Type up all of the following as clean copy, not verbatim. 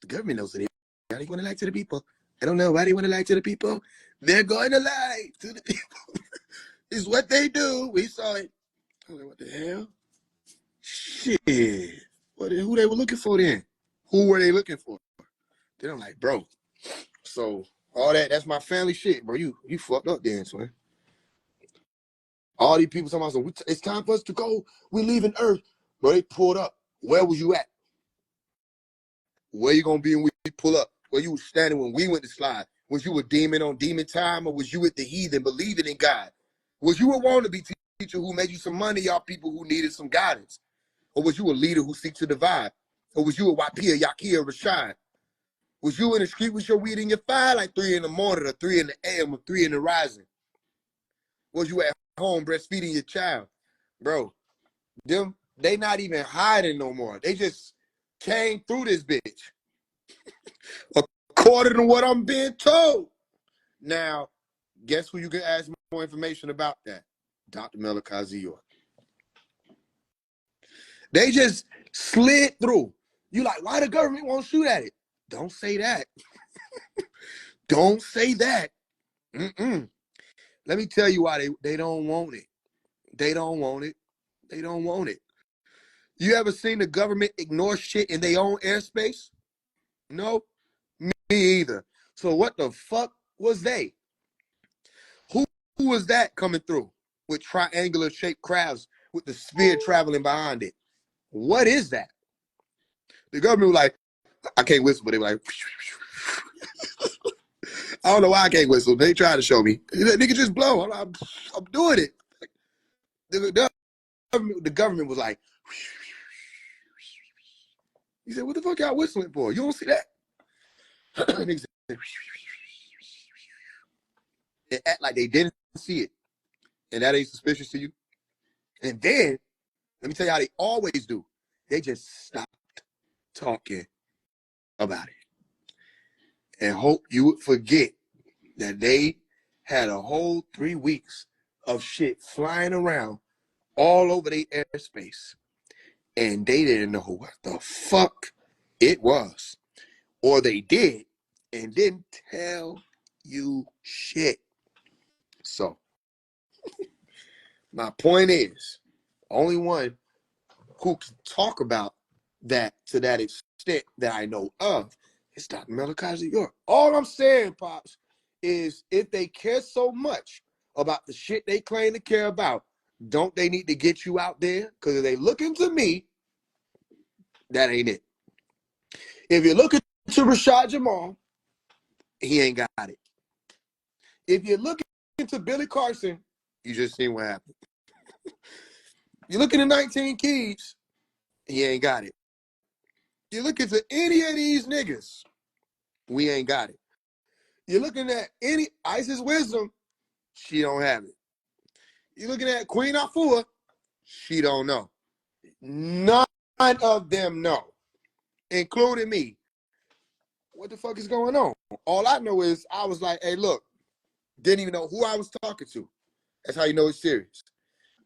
The government knows that they want to lie to the people. I don't know why they want to lie to the people. They're going to lie to the people. It's what they do. We saw it. I was like, what the hell? Shit. Who they were looking for then? Who were they looking for? Then I'm like, bro. So all that's my family shit, bro. You fucked up then, son. All these people talking about, it's time for us to go. We're leaving Earth. Bro, they pulled up. Where was you at? Where you gonna be when we pull up? Where you was standing when we went to slide? Was you a demon on demon time, or was you with the heathen believing in God? Was you a wannabe teacher who made you some money, y'all people who needed some guidance? Or was you a leader who seeks to divide? Or was you a Wapia, Yakia, Rashad? Was you in the street with your weed in your fire like 3 in the morning or 3 in the AM or 3 in the rising? Was you at home breastfeeding your child? Bro, they not even hiding no more. They just came through this bitch. According to what I'm being told. Now, guess who you can ask more information about that? Dr. Malachi York. They just slid through. You like, why the government won't shoot at it? Don't say that. Don't say that. Let me tell you why they don't want it. They don't want it. They don't want it. You ever seen the government ignore shit in their own airspace? No, me either. So what the fuck was they? Who was that coming through with triangular shaped crafts with the spear traveling behind it? What is that? The government was like, I can't whistle, but they were like, I don't know why I can't whistle. They tried to show me. Nigga, just blow. I'm doing it. The government was like, he said, what the fuck y'all whistling for? You don't see that? Niggas said, they act like they didn't see it. And that ain't suspicious to you? And then, let me tell you how they always do. They just stopped talking about it. And hope you would forget that they had a whole 3 weeks of shit flying around all over their airspace. And they didn't know what the fuck it was. Or they did and didn't tell you shit. So, my point is, only one who can talk about that to that extent that I know of is Dr. Malachi York. All I'm saying, Pops, is if they care so much about the shit they claim to care about, don't they need to get you out there? Because if they looking to me, that ain't it. If you're looking to Rashad Jamal, he ain't got it. If you're looking to Billy Carson, you just seen what happened. You're looking at 19 Keys, he ain't got it. You're looking to any of these niggas, we ain't got it. You're looking at any Isis Wisdom, she don't have it. You're looking at Queen Afua, she don't know. None of them know, including me. What the fuck is going on? All I know is I was like, hey, look, didn't even know who I was talking to. That's how you know it's serious.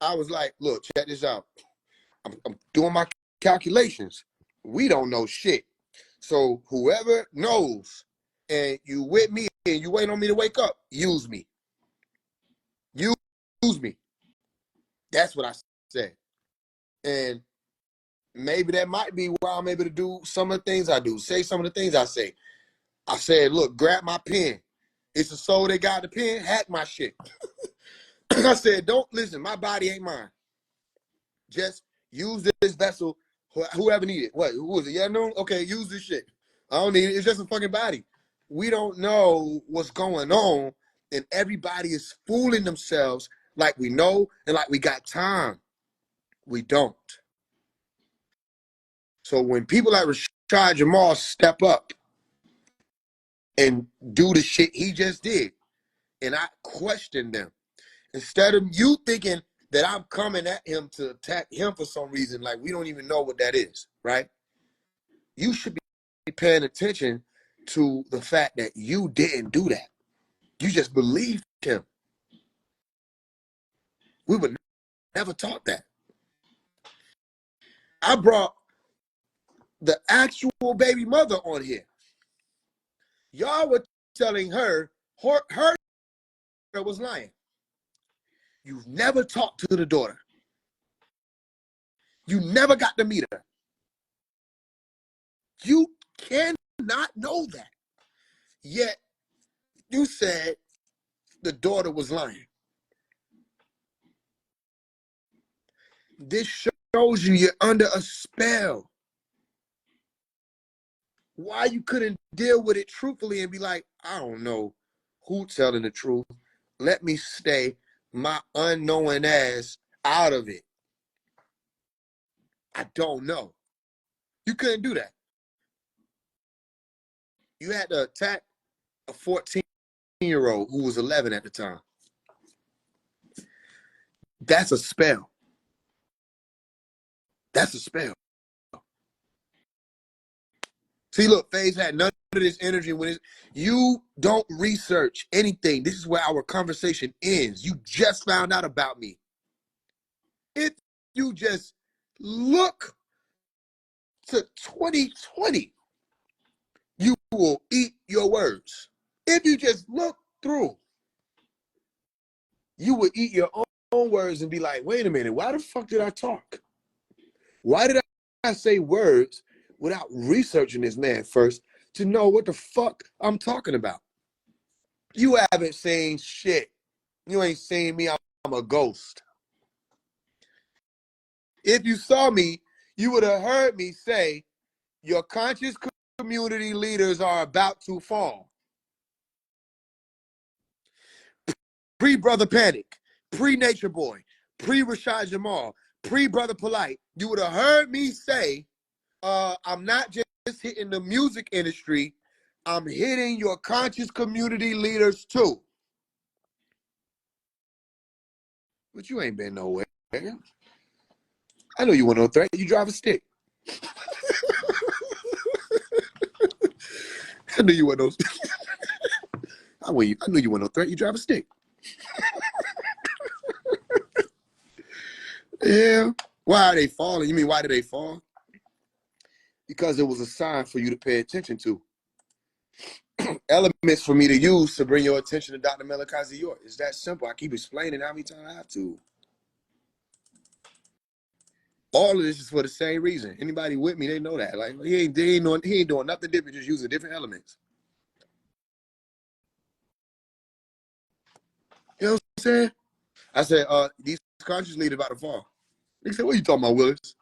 I was like, look, check this out. I'm doing my calculations. We don't know shit. So whoever knows and you with me and you wait on me to wake up, use me. Use me. That's what I said. And maybe that might be why I'm able to do some of the things I do, say some of the things I say. I said, look, grab my pen. It's the soul that got the pen, hack my shit. I said, don't listen, my body ain't mine. Just use this vessel, whoever need it. What? Who is it? Yeah, no? Okay, use this shit. I don't need it. It's just a fucking body. We don't know what's going on, and everybody is fooling themselves like we know and like we got time. We don't. So when people like Rashad Jamal step up and do the shit he just did, and I question them, instead of you thinking that I'm coming at him to attack him for some reason, like we don't even know what that is, right? You should be paying attention to the fact that you didn't do that. You just believed him. We were never taught that. I brought the actual baby mother on here. Y'all were telling her was lying. You've never talked to the daughter. You never got to meet her. You cannot know that. Yet you said the daughter was lying. This shows you're under a spell. Why you couldn't deal with it truthfully and be like, I don't know who telling the truth. Let me stay my unknowing ass out of it. I don't know. You couldn't do that. You had to attack a 14-year-old who was 11 at the time. That's a spell. That's a spell. See, look, Faise had none of this energy when you don't research anything. This is where our conversation ends. You just found out about me. If you just look to 2020, you will eat your words. If you just look through, you will eat your own words and be like, wait a minute, why the fuck did I talk? Why did I say words without researching this man first to know what the fuck I'm talking about? You haven't seen shit. You ain't seen me. I'm a ghost. If you saw me, you would have heard me say, your conscious community leaders are about to fall. Pre-Brother Panic, pre-Nature Boy, pre-Rashad Jamal, pre-Brother Polite. You would have heard me say, I'm not just hitting the music industry, I'm hitting your conscious community leaders too. But you ain't been nowhere. I know you want no threat. You drive a stick. I knew you want no. I knew you want no threat. You drive a stick. Yeah. Why are they falling? You mean why did they fall? Because it was a sign for you to pay attention to. Elements for me to use to bring your attention to Dr. Melakazi York. It's that simple. I keep explaining how many times I have to. All of this is for the same reason. Anybody with me, they know that. Like he ain't doing nothing different, just using different elements. You know what I'm saying? I said, these conscious leaders about to fall. They said, what are you talking about, Willis?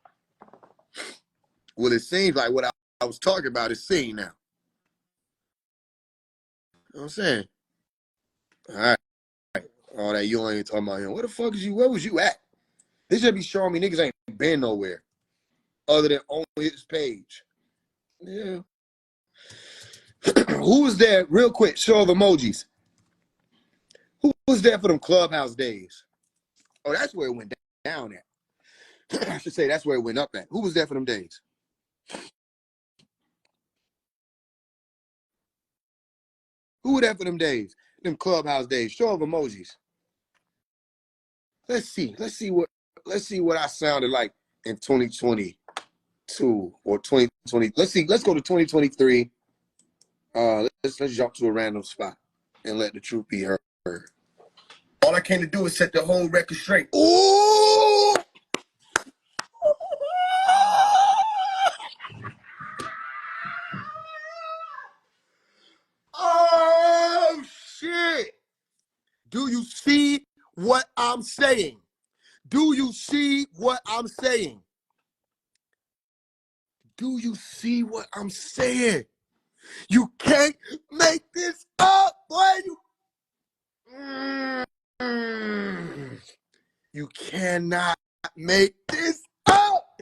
Well, it seems like what I was talking about is seen now. You know what I'm saying? All right. All that you ain't talking about him. Where the fuck is you? Where was you at? This should be showing me niggas ain't been nowhere other than on his page. Yeah. Who was there? Real quick, show of emojis. Who was there for them clubhouse days? Oh, that's where it went down at. I should say that's where it went up at. Who was there for them days? Who was there for them days? Them clubhouse days. Show of emojis. Let's see. Let's see what I sounded like in 2022 or 2020. Let's see. Let's go to 2023. Let's jump to a random spot and let the truth be heard. All I came to do is set the whole record straight. Ooh! Oh shit! Do you see what I'm saying? Do you see what I'm saying? Do you see what I'm saying? You can't make this up, boy. You cannot make this up.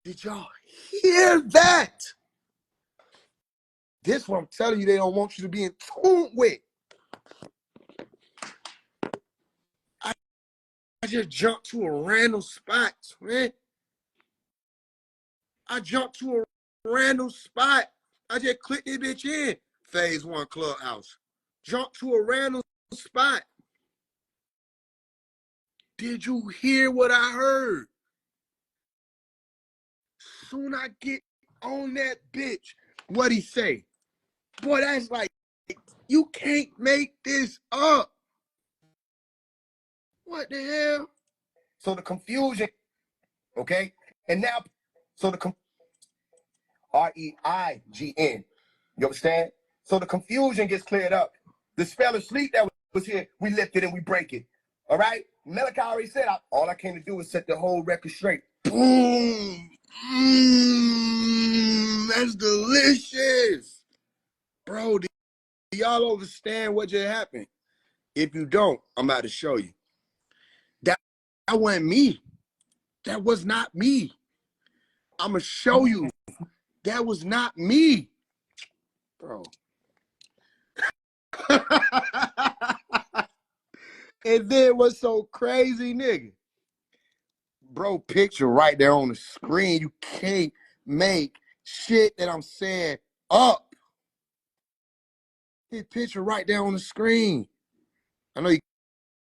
Did y'all hear that? This what I'm telling you they don't want you to be in tune with. I just jumped to a random spot, man. I jumped to a random spot. I just clicked this bitch in. Phase 1 Clubhouse. Jumped to a random spot. Did you hear what I heard? soon I get on that bitch, what he say? Boy, that's like, you can't make this up. What the hell? So the confusion, okay? And now, so the REIGN. You understand? So the confusion gets cleared up. The spell of sleep that was here, we lift it and we break it. All right? Malachi already said, all I came to do is set the whole record straight. Boom! That's delicious. Bro, do y'all understand what just happened? If you don't, I'm about to show you. That wasn't me. That was not me. I'm going to show you. That was not me. Bro. And then what's so crazy, nigga? Bro, picture right there on the screen. You can't make shit that I'm saying up. His picture right there on the screen. I know you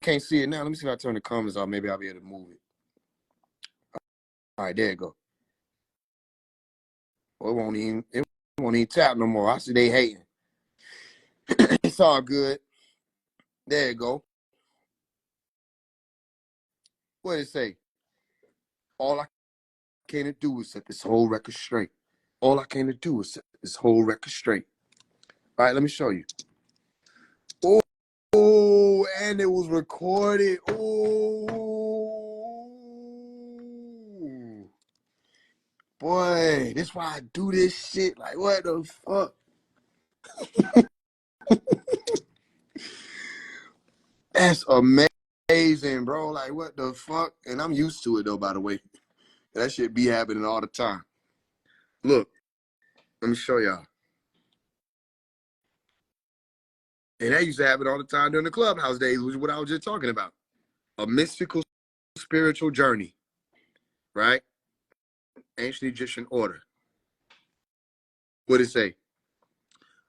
can't see it now. Let me see if I turn the comments off. Maybe I'll be able to move it. All right, there you go. Well, it won't even tap no more. I see they hating. It's all good. There you go. What did it say? All I came to do is set this whole record straight. All I came to do is set this whole record straight. All right, let me show you. Oh, and it was recorded. Oh, boy, that's why I do this shit. Like, what the fuck? That's amazing, bro. Like, what the fuck? And I'm used to it, though, by the way. That shit be happening all the time. Look, let me show y'all. And that used to happen all the time during the clubhouse days, which is what I was just talking about. A mystical spiritual journey, right? Ancient Egyptian order. What did it say?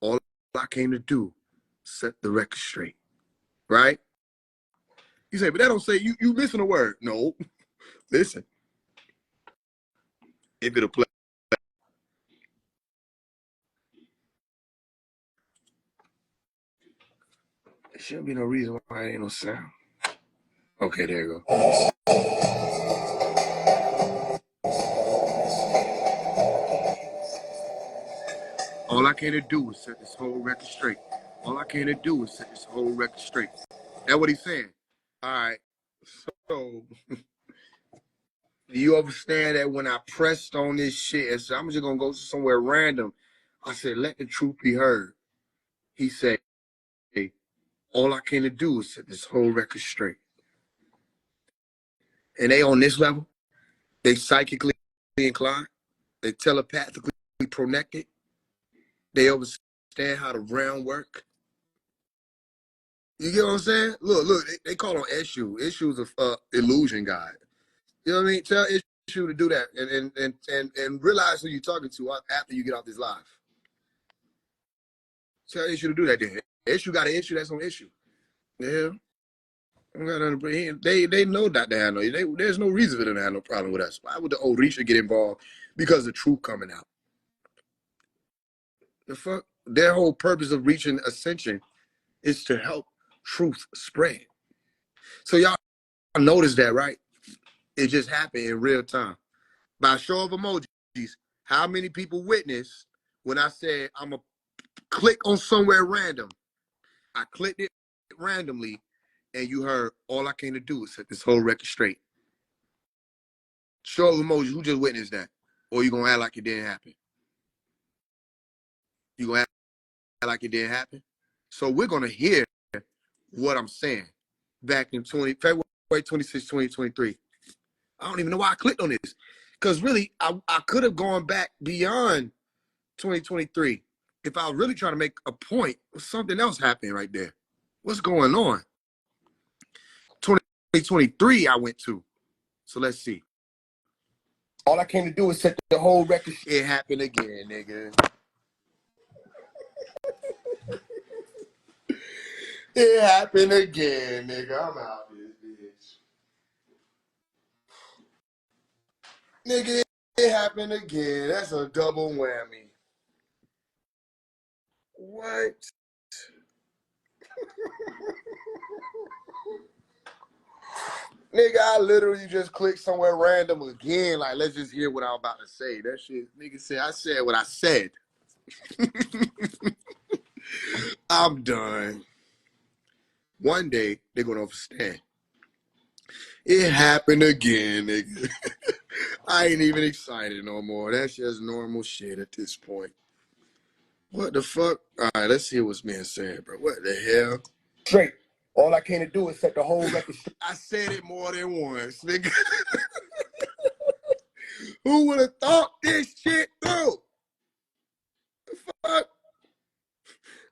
All I came to do, set the record straight, right? You say, but that don't say you missing a word. No, listen. If it'll play, there shouldn't be no reason why it ain't no sound. Okay, there you go. All I came to do is set this whole record straight. All I came to do is set this whole record straight. That's what he's saying. All right. So, do you understand that when I pressed on this shit and said, I'm just going to go somewhere random, I said, let the truth be heard. He said, hey, all I came to do is set this whole record straight. And they on this level, they psychically inclined, they telepathically connected, they understand how the realm work. You get what I'm saying? Look, they call him Eshu. Eshu's a illusion god. You know what I mean? Tell Eshu to do that and realize who you're talking to after you get off this live. Tell Eshu to do that then. Eshu got an issue, that's on issue. Yeah. They know that they have no. There's no reason for them to have no problem with us. Why would the Orisha get involved? Because the truth coming out. The fuck? Their whole purpose of reaching ascension is to help truth spread. So y'all notice that, right? It just happened in real time. By show of emojis, how many people witnessed when I said I'm going to click on somewhere random? I clicked it randomly, and you heard all I came to do is set this whole record straight. Show of emojis, who just witnessed that? Or you going to act like it didn't happen? You going to act like it didn't happen? So we're going to hear what I'm saying back in February 26, 2023. I don't even know why I clicked on this. Because really, I could have gone back beyond 2023. If I was really trying to make a point, something else happened right there. What's going on? 2023 I went to. So let's see. All I came to do is set the whole record. It happened again, nigga. It happened again, nigga. I'm out this bitch. Nigga, It happened again. That's a double whammy. What? Nigga, I literally just clicked somewhere random again. Like, let's just hear what I'm about to say. That shit, nigga said, I said what I said. I'm done. One day, they're going to understand. It happened again, nigga. I ain't even excited no more. That's just normal shit at this point. What the fuck? All right, let's see what's being said, bro. What the hell? Straight. All I came to do is set the whole record straight. I said it more than once, nigga. Who would have thought this shit through? The fuck?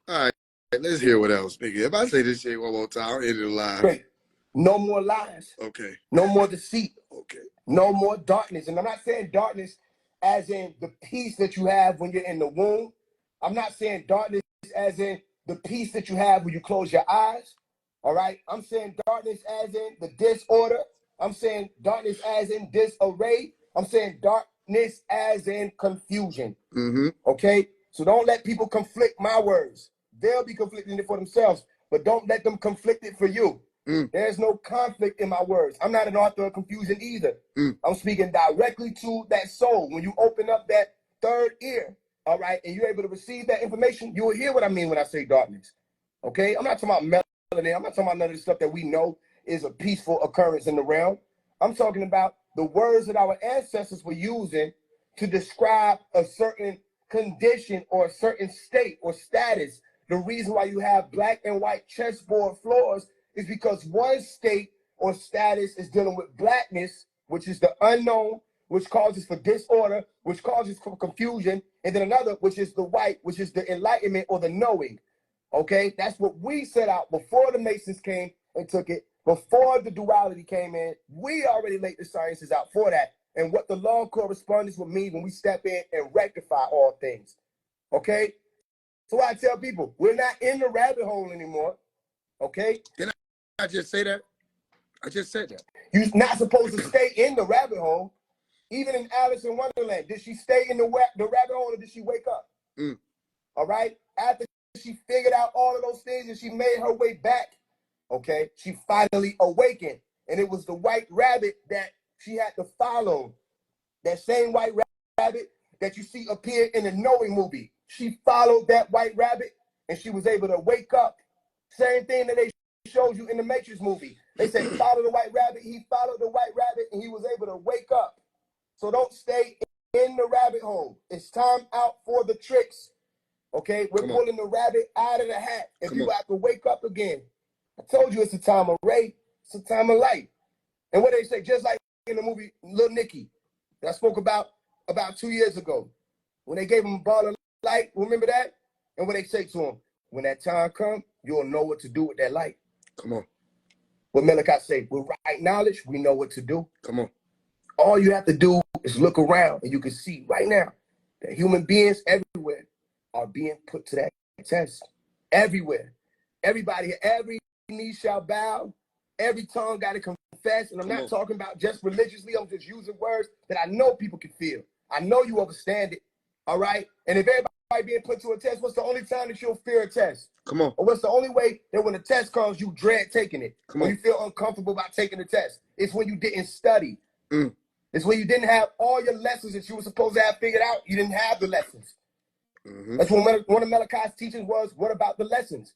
All right, let's hear what else, nigga. If I say this shit one more time, I'll end it live. Straight. No more lies. Okay. No more deceit. Okay. No more darkness. And I'm not saying darkness as in the peace that you have when you're in the womb. I'm not saying darkness as in the peace that you have when you close your eyes. All right. I'm saying darkness as in the disorder. I'm saying darkness as in disarray. I'm saying darkness as in confusion. Mm-hmm. Okay. So don't let people conflict my words. They'll be conflicting it for themselves, but don't let them conflict it for you. There's no conflict in my words. I'm not an author of confusion either. I'm speaking directly to that soul. When you open up that third ear, all right, and you're able to receive that information, you will hear what I mean when I say darkness. Okay? I'm not talking about melanin. I'm not talking about none of the stuff that we know is a peaceful occurrence in the realm. I'm talking about the words that our ancestors were using to describe a certain condition or a certain state or status. The reason why you have black and white chessboard floors is because one state or status is dealing with blackness, which is the unknown, which causes for disorder, which causes for confusion, and then another, which is the white, which is the enlightenment or the knowing. Okay, that's what we set out before the Masons came and took it, before the duality came in. We already laid the sciences out for that, and what the law correspondence would mean when we step in and rectify all things. Okay, so I tell people, we're not in the rabbit hole anymore. Okay, Did I just say that? I just said that. You're not supposed to stay in the rabbit hole. Even in Alice in Wonderland, did she stay in the rabbit hole or did she wake up? All right? After she figured out all of those things and she made her way back, okay, she finally awakened. And it was the white rabbit that she had to follow. That same white rabbit that you see appear in the Knowing movie. She followed that white rabbit and she was able to wake up. Same thing that they showed you in the Matrix movie. They said follow the white rabbit. He followed the white rabbit and he was able to wake up. So don't stay in the rabbit hole. It's time out for the tricks. Okay, we're pulling the rabbit out of the hat. If you have to wake up again, I told you it's a time of ray, it's a time of light. And what they say, just like in the movie Little Nicky, that I spoke about 2 years ago, when they gave him a ball of light, remember that? And what they say to him, when that time comes, you'll know what to do with that light. Come on. What Malachi say, with right knowledge, we know what to do. Come on. All you have to do is look around and you can see right now that human beings everywhere are being put to that test. Everywhere. Everybody, every knee shall bow, every tongue got to confess. And I'm not talking about just religiously. I'm just using words that I know people can feel. I know you understand it. All right. And if everybody being put to a test, what's the only time that you'll fear a test? Come on. Or what's the only way that when a test comes, you dread taking it? When you feel uncomfortable about taking the test? It's when you didn't study. It's when you didn't have all your lessons that you were supposed to have figured out. You didn't have the lessons. That's when one of Malachi's teachings was, what about the lessons?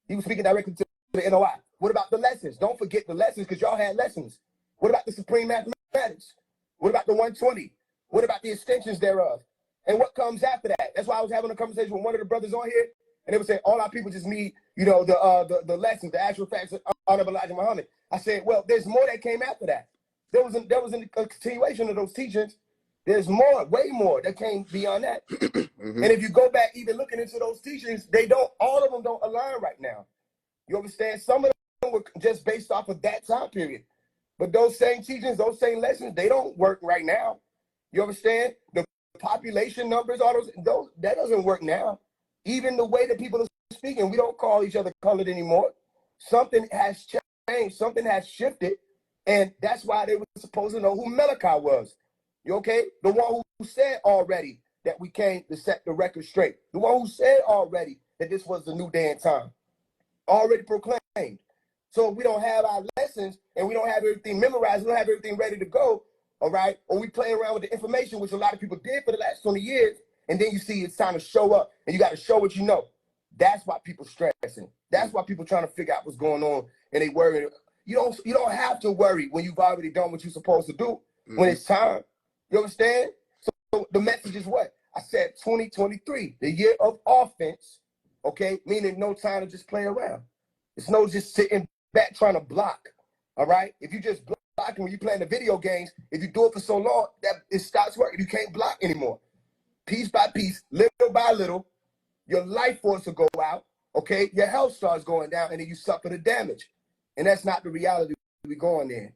He was speaking directly to the NOI. What about the lessons? Don't forget the lessons because y'all had lessons. What about the supreme mathematics? What about the 120? What about the extensions thereof? And what comes after that? That's why I was having a conversation with one of the brothers on here, and they were saying, all our people just need, the lessons, the actual facts of Honorable Elijah Muhammad. I said, well, there's more that came after that. There was a continuation of those teachings. There's more, way more that came beyond that. And if you go back, even looking into those teachings, all of them don't align right now. You understand? Some of them were just based off of that time period. But those same teachings, those same lessons, they don't work right now. You understand? The population numbers, all those that doesn't work now. Even the way that people are speaking, we don't call each other colored anymore. Something has changed. Something has shifted. And that's why they were supposed to know who Malachi was. You okay? The one who said already that we came to set the record straight. The one who said already that this was the new day and time. Already proclaimed. So if we don't have our lessons and we don't have everything memorized, we don't have everything ready to go, all right? Or we play around with the information, which a lot of people did for the last 20 years, and then you see it's time to show up, and you got to show what you know. That's why people stressing. That's why people trying to figure out what's going on, and they worry. You don't have to worry when you've already done what you're supposed to do when it's time. You understand? So the message is what? I said 2023, the year of offense, okay? Meaning no time to just play around. It's no just sitting back trying to block, all right? If you just blocking when you're playing the video games, if you do it for so long, that it stops working. You can't block anymore. Piece by piece, little by little, your life force will go out, okay? Your health starts going down, and then you suffer the damage. And that's not the reality we're going in,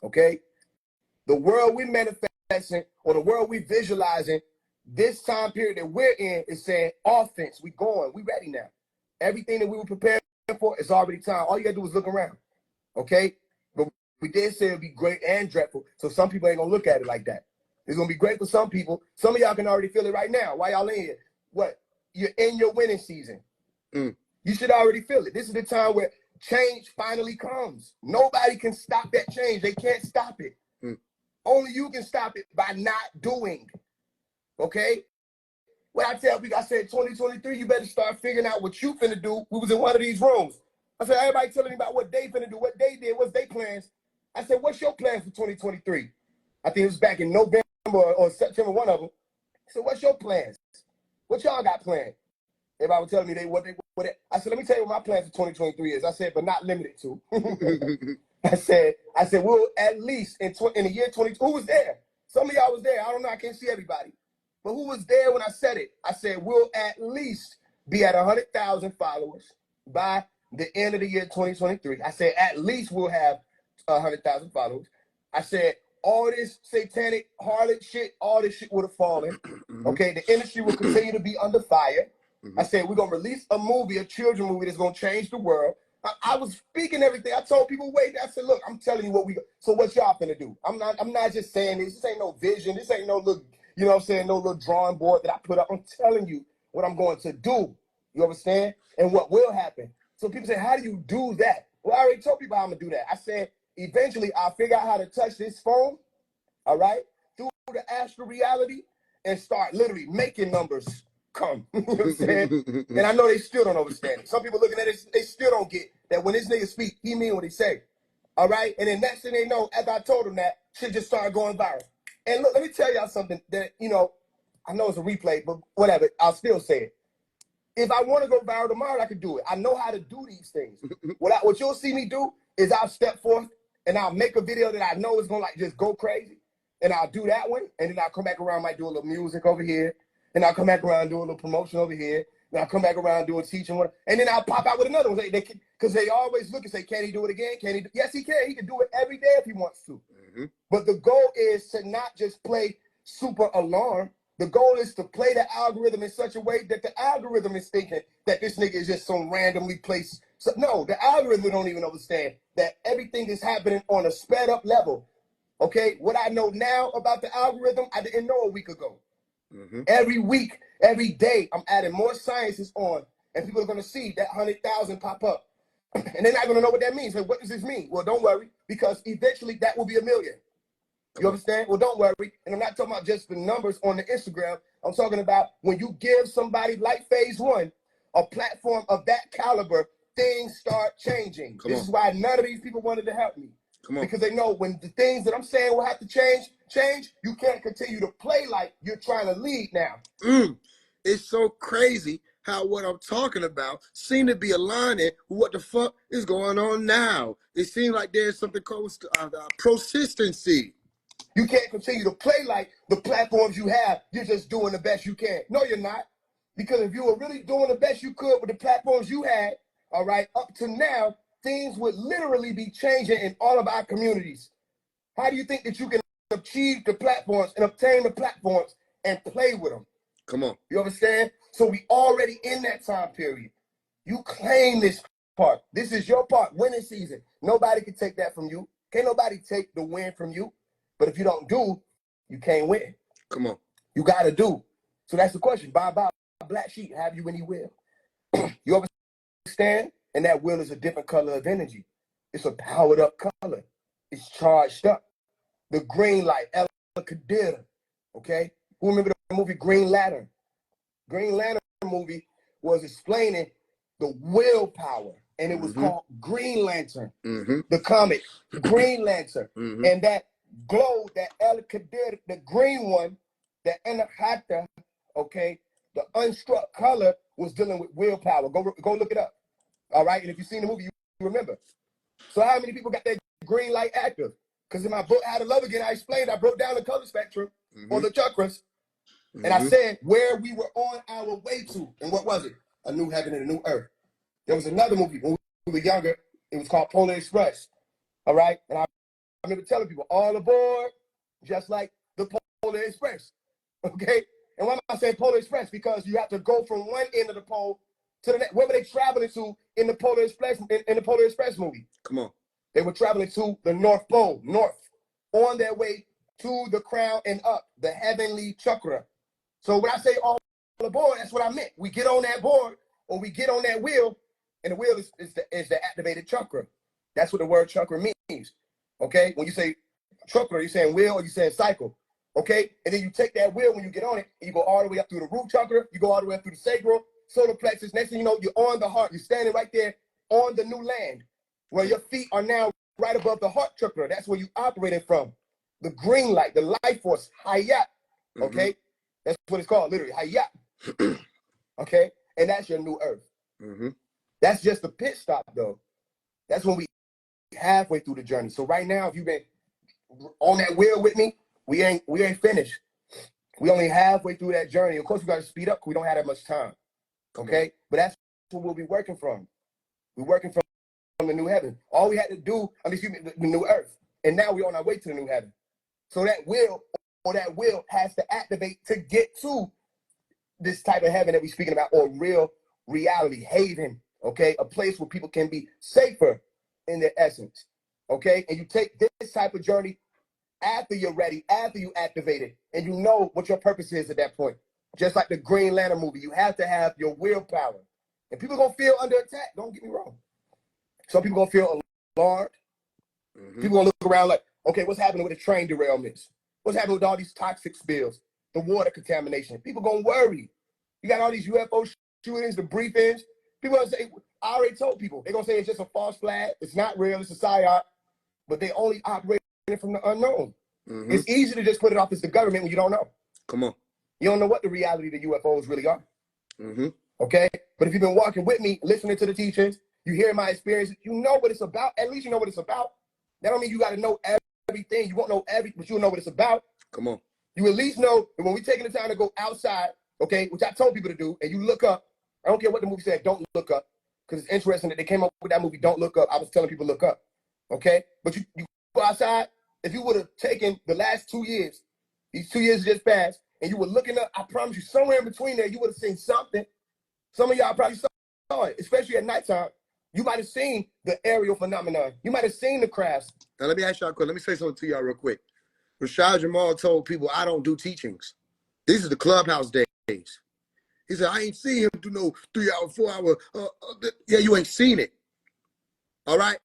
okay? The world we manifesting or the world we visualizing, this time period that we're in is saying offense. We going. We ready now. Everything that we were prepared for is already time. All you got to do is look around, okay? But we did say it'd be great and dreadful, so some people ain't going to look at it like that. It's going to be great for some people. Some of y'all can already feel it right now. Why y'all in here? What? You're in your winning season. You should already feel it. This is the time where change finally comes. Nobody can stop that change. They can't stop it. Only you can stop it by not doing. Okay? When I tell people, I said 2023, you better start figuring out what you finna do. We was in one of these rooms. I said, everybody telling me about what they finna do, what they did, what's their plans. I said, what's your plans for 2023? I think it was back in November or September, one of them. I said, what's your plans? What y'all got planned? Everybody was telling me what I said, let me tell you what my plans for 2023 is. I said, but not limited to. I said, we'll at least in the year 20, who was there? Some of y'all was there. I don't know. I can't see everybody. But who was there when I said it? I said, we'll at least be at 100,000 followers by the end of the year 2023. I said, at least we'll have 100,000 followers. I said, all this satanic harlot shit, all this shit would have fallen. Okay, the industry will continue to be under fire. I said, we're going to release a movie, a children's movie that's going to change the world. I was speaking everything. I told people, wait. I said, look, I'm telling you what we got. So what y'all finna do? I'm not just saying this. This ain't no vision. This ain't no little, you know what I'm saying, no little drawing board that I put up. I'm telling you what I'm going to do. You understand? And what will happen. So people say, how do you do that? Well, I already told people how I'm going to do that. I said, eventually I'll figure out how to touch this phone, all right, through the astral reality and start literally making numbers come. You know what I'm saying? And I know they still don't understand it. Some people looking at it, they still don't get that when this nigga speak, he mean what he say. All right? And then next thing they know, after I told them that, shit just started going viral. And look, let me tell y'all something that, you know, I know it's a replay, but whatever, I'll still say it. If I want to go viral tomorrow, I can do it. I know how to do these things. What you'll see me do is I'll step forth and I'll make a video that I know is going to like just go crazy. And I'll do that one. And then I'll come back around, might do a little music over here. And I'll come back around and do a little promotion over here. And I'll come back around and do a teaching one. And then I'll pop out with another one. Because they always look and say, can he do it again? Can he? Yes, he can. He can do it every day if he wants to. But the goal is to not just play super alarm. The goal is to play the algorithm in such a way that the algorithm is thinking that this nigga is just some randomly placed. So, no, the algorithm don't even understand that everything is happening on a sped up level. Okay? What I know now about the algorithm, I didn't know a week ago. Every week, every day, I'm adding more sciences on, and people are going to see that 100,000 pop up. And they're not going to know what that means. Like, what does this mean? Well, don't worry, because eventually that will be 1 million. You understand? Well, don't worry. And I'm not talking about just the numbers on the Instagram. I'm talking about when you give somebody like Phase 1 a platform of that caliber, things start changing. This is why none of these people wanted to help me. Because they know when the things that I'm saying will have to change, you can't continue to play like you're trying to lead now. It's so crazy how what I'm talking about seem to be aligning with what the fuck is going on now. It seems like there's something called persistency. You can't continue to play like the platforms you have, you're just doing the best you can. No, you're not. Because if you were really doing the best you could with the platforms you had, all right, up to now, things would literally be changing in all of our communities. How do you think that you can achieve the platforms and obtain the platforms and play with them? Come on. You understand? So we already in that time period. You claim this part. This is your part, winning season. Nobody can take that from you. Can't nobody take the win from you. But if you don't do, you can't win. Come on. You got to do. So that's the question. Bye, black sheep, have you any will? You understand? And that will is a different color of energy. It's a powered up color. It's charged up. The green light, El Qadir. Okay? Who remember the movie Green Lantern? Green Lantern movie was explaining the willpower, and it was called Green Lantern. The comic, Green Lantern. And that glow, that El Qadir, the green one, the Anahata, okay, the unstruck color was dealing with willpower. Go look it up. All right? And if you've seen the movie, you remember. So how many people got that green light active? Because in my book, How to Love Again, I explained, I broke down the color spectrum or the chakras. And I said where we were on our way to. And what was it? A new heaven and a new earth. There was another movie when we were younger. It was called Polar Express. All right? And I remember telling people, all aboard, just like the Polar Express. Okay? And why am I saying Polar Express? Because you have to go from one end of the pole to the next. Where were they traveling to in the Polar Express, in the Polar Express movie? Come on. They were traveling to the North Pole, north, on their way to the crown and up, the heavenly chakra. So when I say all aboard, that's what I meant. We get on that board or we get on that wheel, and the wheel is the activated chakra. That's what the word chakra means. Okay? When you say chakra, you're saying wheel or you're saying cycle. Okay? And then you take that wheel when you get on it, and you go all the way up through the root chakra, you go all the way up through the sacral, solar plexus. Next thing you know, you're on the heart. You're standing right there on the new land where your feet are now right above the heart chakra. That's where you operating from. The green light, the life force, hayat. Okay? That's what it's called, literally, hayat. Okay? And that's your new earth. That's just the pit stop, though. That's when we halfway through the journey. So right now, if you've been on that wheel with me, we ain't finished. We only halfway through that journey. Of course, we got to speed up because we don't have that much time. Okay? But that's what we'll be working from. We're working from the new heaven. All we had to do, the new earth. And now we're on our way to the new heaven. So that will has to activate to get to this type of heaven that we're speaking about, or real reality, haven, okay? A place where people can be safer in their essence, okay? And you take this type of journey after you're ready, after you activate it, and you know what your purpose is at that point. Just like the Green Lantern movie, you have to have your willpower. And people are going to feel under attack, don't get me wrong. Some people going to feel alarmed. People going to look around like, okay, what's happening with the train derailments? What's happening with all these toxic spills, the water contamination? People going to worry. You got all these UFO shootings, the briefings. People going to say, I already told people. They're going to say it's just a false flag. It's not real. It's a psyop. But they only operate from the unknown. It's easy to just put it off as the government when you don't know. Come on. You don't know what the reality of the UFOs really are. Okay? But if you've been walking with me, listening to the teachings, you hear my experience, you know what it's about. At least you know what it's about. That don't mean you got to know everything. You won't know everything, but you'll know what it's about. Come on. You at least know that when we're taking the time to go outside, okay, which I told people to do, and you look up, I don't care what the movie said, don't look up. Because it's interesting that they came up with that movie, Don't Look Up. I was telling people look up. Okay? But you go outside, if you would have taken the last 2 years, these 2 years just passed, and you were looking up, I promise you, somewhere in between there, you would have seen something. Some of y'all probably saw it, especially at nighttime. You might have seen the aerial phenomenon. You might have seen the crafts. Now, let me ask y'all a question. Let me say something to y'all real quick. Rashad Jamal told people, I don't do teachings. These are the clubhouse days. He said, I ain't seen him do no 3 hour, 4 hour. Yeah, you ain't seen it. All right?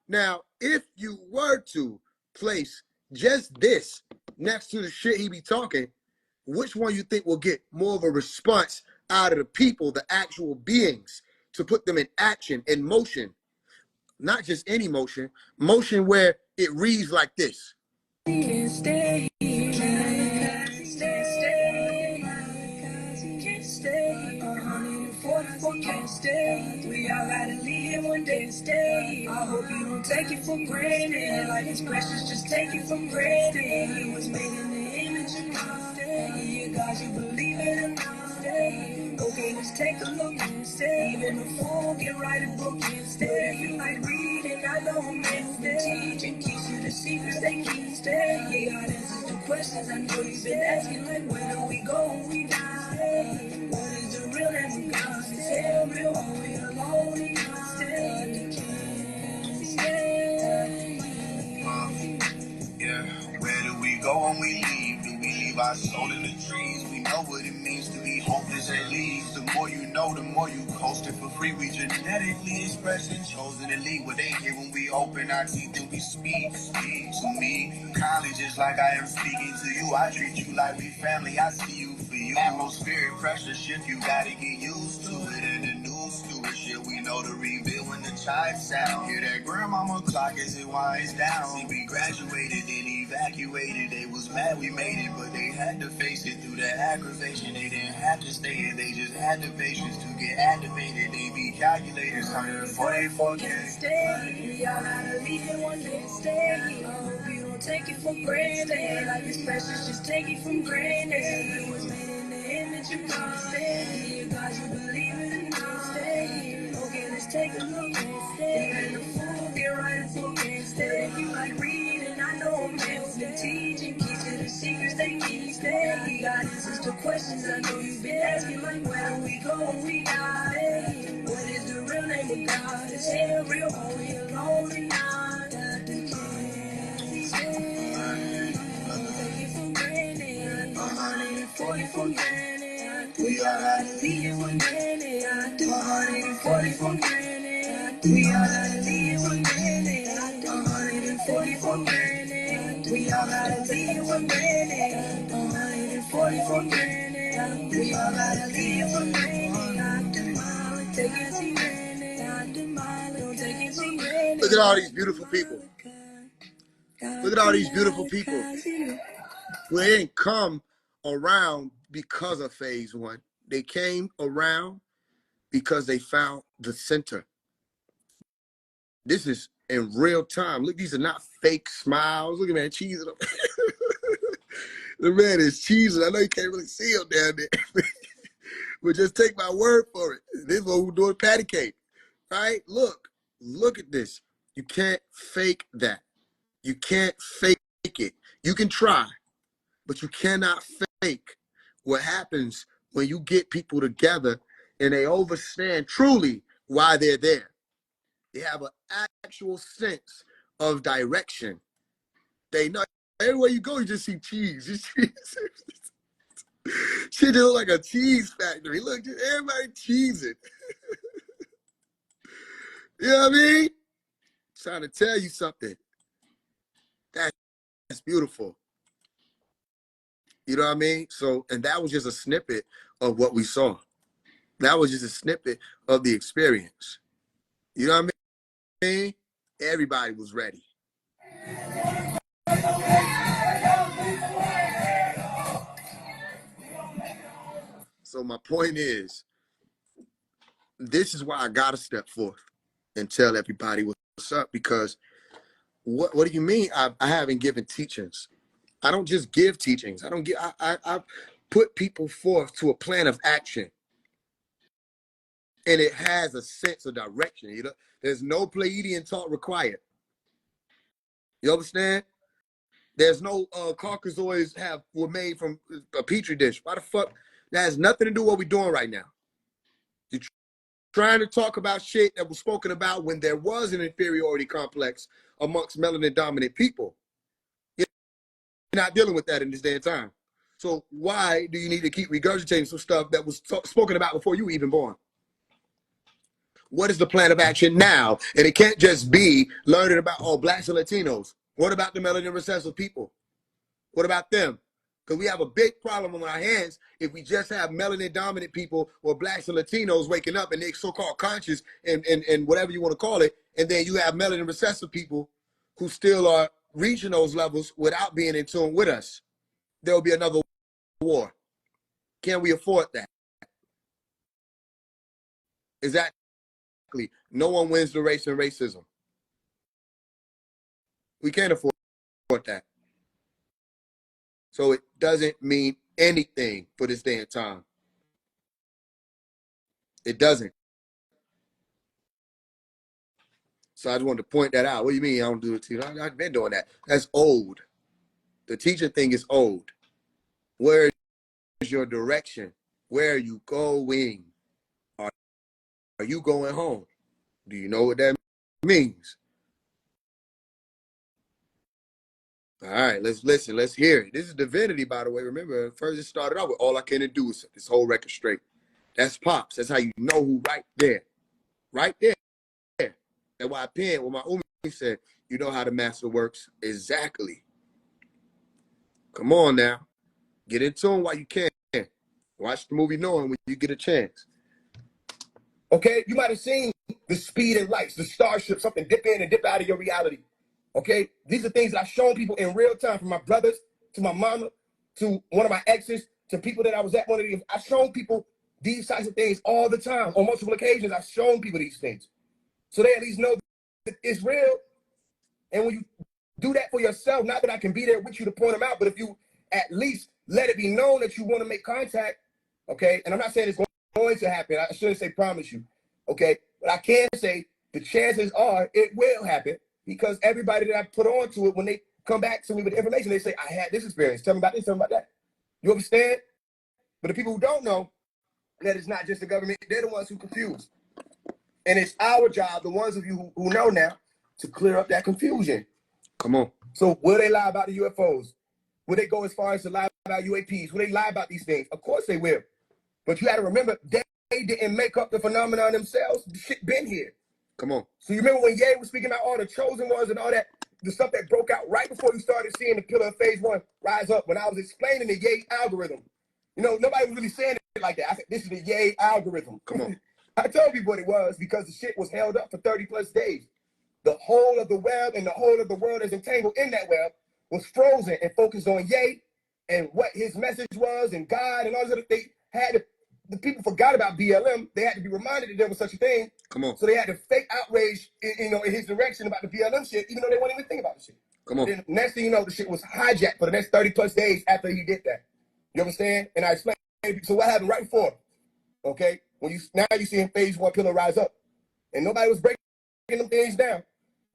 Now, if you were to place just this next to the shit he be talking, which one you think will get more of a response out of the people, the actual beings, to put them in action, in motion? Not just any motion, motion where it reads like this. Can't stay, can't stay, 144 can't stay. We all gotta leave one day and stay. I hope you don't take it for granted. Like it's precious, just take it for granted. It was made in the image of God. Yeah, God, you believe it or not. Okay, let's take a look and stay. Even the fool can write a book and stay. You like reading, I know I'm teaching. Keys to the secrets they keep stay. Yeah, God answers the questions I know you've been asking. Like, where do we go when we die? What is the real and the God? Tell me, are we alone in God? Stay, can't stay. Yeah, where do we go when we leave? Do we leave our soul in the know what it means to be hopeless at least. The more you know, the more you post it for free. We genetically expressed and chosen to lead what they hear when we open our teeth and we speak. Speak to me. College is like I am speaking to you. I treat you like we family. I see you for you. Atmospheric pressure shift, you gotta get used to it. And the new stewardship, we know the reveal when the chimes sound. Hear that grandmama clock as it winds down. See, we graduated and evacuated. They was mad we made it, but they had to face it through the aggravation. They didn't have to stay here, they just had the patience to get activated. They be calculators, 144K. Stay, we all gotta leave it one day to stay. I hope you don't take it for granted. Like it's precious, just take it for granted. It was made in the image of God. Stay here, God, you believe it or not. Stay here. Okay, let's take a look and stay. Ain't no fool, get right a book and stay. You like reading, I know I'm able to teaching. Keys to the secrets they keep stay. God answers to questions I know you've been asking. Like where do we go when we die? What is the real name of God? Is it real or we alone and not? God, the candy stand. Take it for granted. 140 for granted. We all gotta leave it for granted. 140 for granted. We all gotta leave it for granted. 140 for granted. We all gotta leave it for granted. 140 for granted. We all gotta leave it for granted. Take it for granted. Look at all these beautiful people. Look at all these beautiful people. Well, they didn't come around because of phase one. They came around because they found the center. This is in real time. Look, these are not fake smiles. Look at that cheese. The man is cheesing. I know you can't really see him down there. But just take my word for it. This is what we're doing patty cake. Right? Look at this. You can't fake that. You can't fake it. You can try, but you cannot fake what happens when you get people together and they understand truly why they're there. They have an actual sense of direction. They know everywhere you go, you just see cheese. Shit just look like a cheese factory. Look, just everybody cheesing. You know what I mean? Trying to tell you something. That's beautiful. You know what I mean? So, and that was just a snippet of what we saw. That was just a snippet of the experience. You know what I mean? Everybody was ready. So my point is, this is why I gotta step forth and tell everybody what's up, because what do you mean I haven't given teachings? I don't just give teachings. I put people forth to a plan of action. And it has a sense of direction. You know, there's no Pleiadian talk required. You understand? There's no Caucasoids were made from a petri dish. Why the fuck? That has nothing to do with what we're doing right now. You're trying to talk about shit that was spoken about when there was an inferiority complex amongst melanin dominant people. You're not dealing with that in this day and time. So why do you need to keep regurgitating some stuff that was spoken about before you were even born? What is the plan of action now? And it can't just be learning about, blacks and Latinos. What about the melanin recessive people? What about them? Because we have a big problem on our hands if we just have melanin dominant people or blacks and Latinos waking up and they're so-called conscious and whatever you want to call it. And then you have melanin recessive people who still are reaching those levels without being in tune with us. There will be another war. Can we afford that? Exactly. No one wins the race in racism. We can't afford that. So it doesn't mean anything for this day and time. It doesn't. So I just wanted to point that out. What do you mean I don't do it to you? I've been doing that. That's old. The teaching thing is old. Where is your direction? Where are you going? Are you going home? Do you know what that means? All right, let's listen. Let's hear it. This is Divinity, by the way. Remember, first it started out with All I Can Do is Set This Whole Record Straight. That's Pops. That's how you know who right there. Right there. That's why I pinned what my Umi said. You know how the master works. Exactly. Come on now. Get in tune while you can. Watch the movie knowing when you get a chance. Okay? You might have seen the speed and lights, the starship, something dip in and dip out of your reality. Okay? These are things that I've shown people in real time, from my brothers to my mama to one of my exes to people that I was at one of these. I've shown people these types of things all the time. On multiple occasions, I've shown people these things. So they at least know that it's real. And when you do that for yourself, not that I can be there with you to point them out, but if you at least let it be known that you want to make contact, okay? And I'm not saying it's going to happen. I shouldn't say promise you, okay? But I can say the chances are it will happen, because everybody that I put on to it, when they come back to me with information, they say, I had this experience. Tell me about this, tell me about that. You understand? But the people who don't know that it's not just the government, they're the ones who confuse. And it's our job, the ones of you who know now, to clear up that confusion. Come on. So will they lie about the UFOs? Will they go as far as to lie about UAPs? Will they lie about these things? Of course they will. But you got to remember, they didn't make up the phenomenon themselves. The shit been here. Come on. So you remember when Ye was speaking about all the chosen ones and all that, the stuff that broke out right before you started seeing the pillar of phase 1 rise up, when I was explaining the Ye algorithm. You know, nobody was really saying it like that. I said, this is the Ye algorithm. Come on. I told people what it was, because the shit was held up for 30 plus days. The whole of the web and the whole of the world is entangled in that web was frozen and focused on Ye and what his message was and God and all this other thing. The people forgot about BLM. They had to be reminded that there was such a thing. Come on. So they had to fake outrage in his direction about the BLM shit, even though they wouldn't even think about the shit. Come on. Then next thing you know, the shit was hijacked for the next 30 plus days after he did that. You understand? And I explained. So what happened right before? Okay, now you see in phase 1 pillar rise up, and nobody was breaking them things down.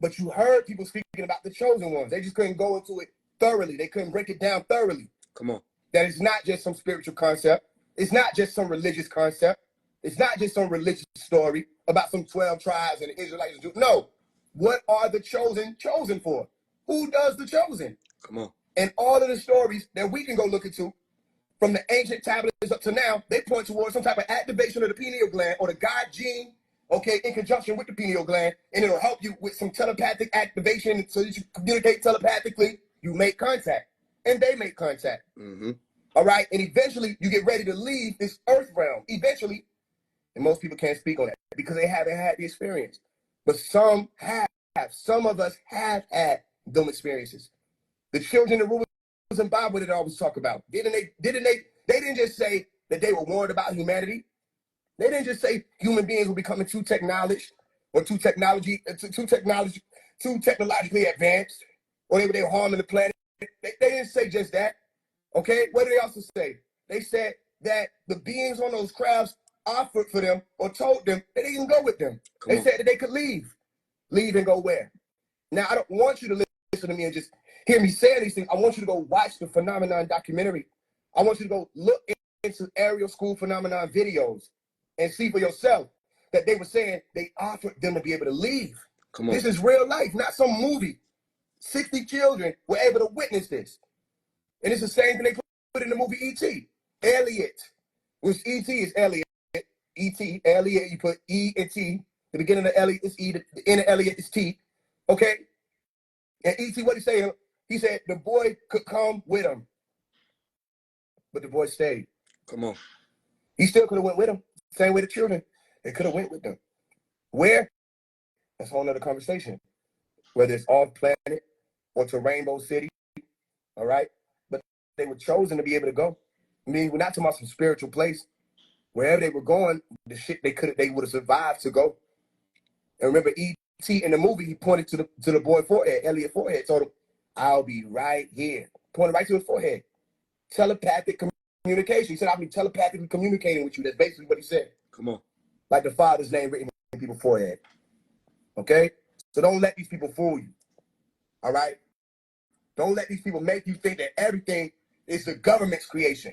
But you heard people speaking about the chosen ones. They just couldn't go into it thoroughly. They couldn't break it down thoroughly. Come on. That it's not just some spiritual concept. It's not just some religious concept. It's not just some religious story about some 12 tribes and the Israelites. No. What are the chosen for? Who does the chosen? Come on. And all of the stories that we can go look into, from the ancient tablets up to now, they point towards some type of activation of the pineal gland or the God gene, okay, in conjunction with the pineal gland, and it'll help you with some telepathic activation so that you communicate telepathically. You make contact, and they make contact. Mm-hmm. All right, and eventually you get ready to leave this earth realm. Eventually, and most people can't speak on that because they haven't had the experience. But some have. Some of us have had them experiences. The children of Rubens and Bob would always talk about. They didn't just say that they were warned about humanity. They didn't just say human beings were becoming too technologically advanced, or they were harming the planet. They didn't say just that. Okay, what did they also say? They said that the beings on those crafts offered for them or told them that they can go with them. They said that they could leave and go where? Now, I don't want you to listen to me and just hear me say these things. I want you to go watch the Phenomenon documentary. I want you to go look into Aerial School Phenomenon videos and see for yourself that they were saying they offered them to be able to leave. Come on. This is real life, not some movie. 60 children were able to witness this. And it's the same thing they put in the movie E.T. Elliot, which E.T. is Elliot. E.T. Elliot, you put E and T. The beginning of Elliot is E, the end of Elliot is T. Okay? And E.T., what he say? He said the boy could come with him. But the boy stayed. Come on. He still could have went with him. Same way the children. They could have went with them. Where? That's a whole nother conversation. Whether it's off planet or to Rainbow City. All right? But they were chosen to be able to go. I mean, we're not talking about some spiritual place. Wherever they were going, the shit they would have survived to go. And remember, E.T. in the movie, he pointed to the boy forehead, Elliot forehead, told him, I'll be right here. Pointed right to his forehead. Telepathic communication. He said, I'll be telepathically communicating with you. That's basically what he said. Come on. Like the Father's name written in people's forehead. Okay? So don't let these people fool you. All right? Don't let these people make you think that everything is the government's creation.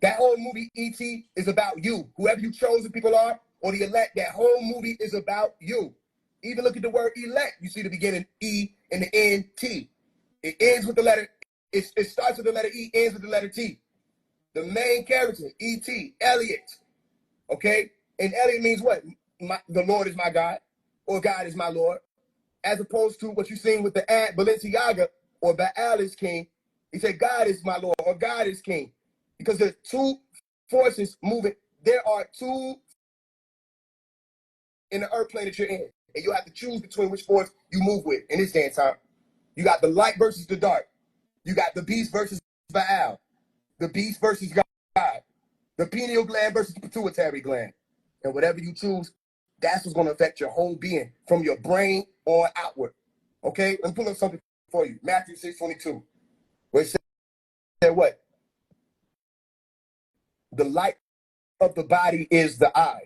That whole movie, E.T., is about you. Whoever you chosen people are, or the elect, that whole movie is about you. Even look at the word elect. You see the beginning E and the end T. It ends with the letter, it starts with the letter E, ends with the letter T. The main character, E.T., Elliot, okay? And Elliot means what? The Lord is my God, or God is my Lord, as opposed to what you're seeing with the ad Balenciaga, or Baal is king. He said, God is my Lord, or God is king. Because there's two forces moving. There are two in the earth plane that you're in. And you have to choose between which force you move with in this day and time. You got the light versus the dark. You got the beast versus Baal. The beast versus God. The pineal gland versus the pituitary gland. And whatever you choose, that's what's going to affect your whole being from your brain on outward. Okay? Let me pull up something for you. Matthew 6:22. Where it said what? The light of the body is the eye.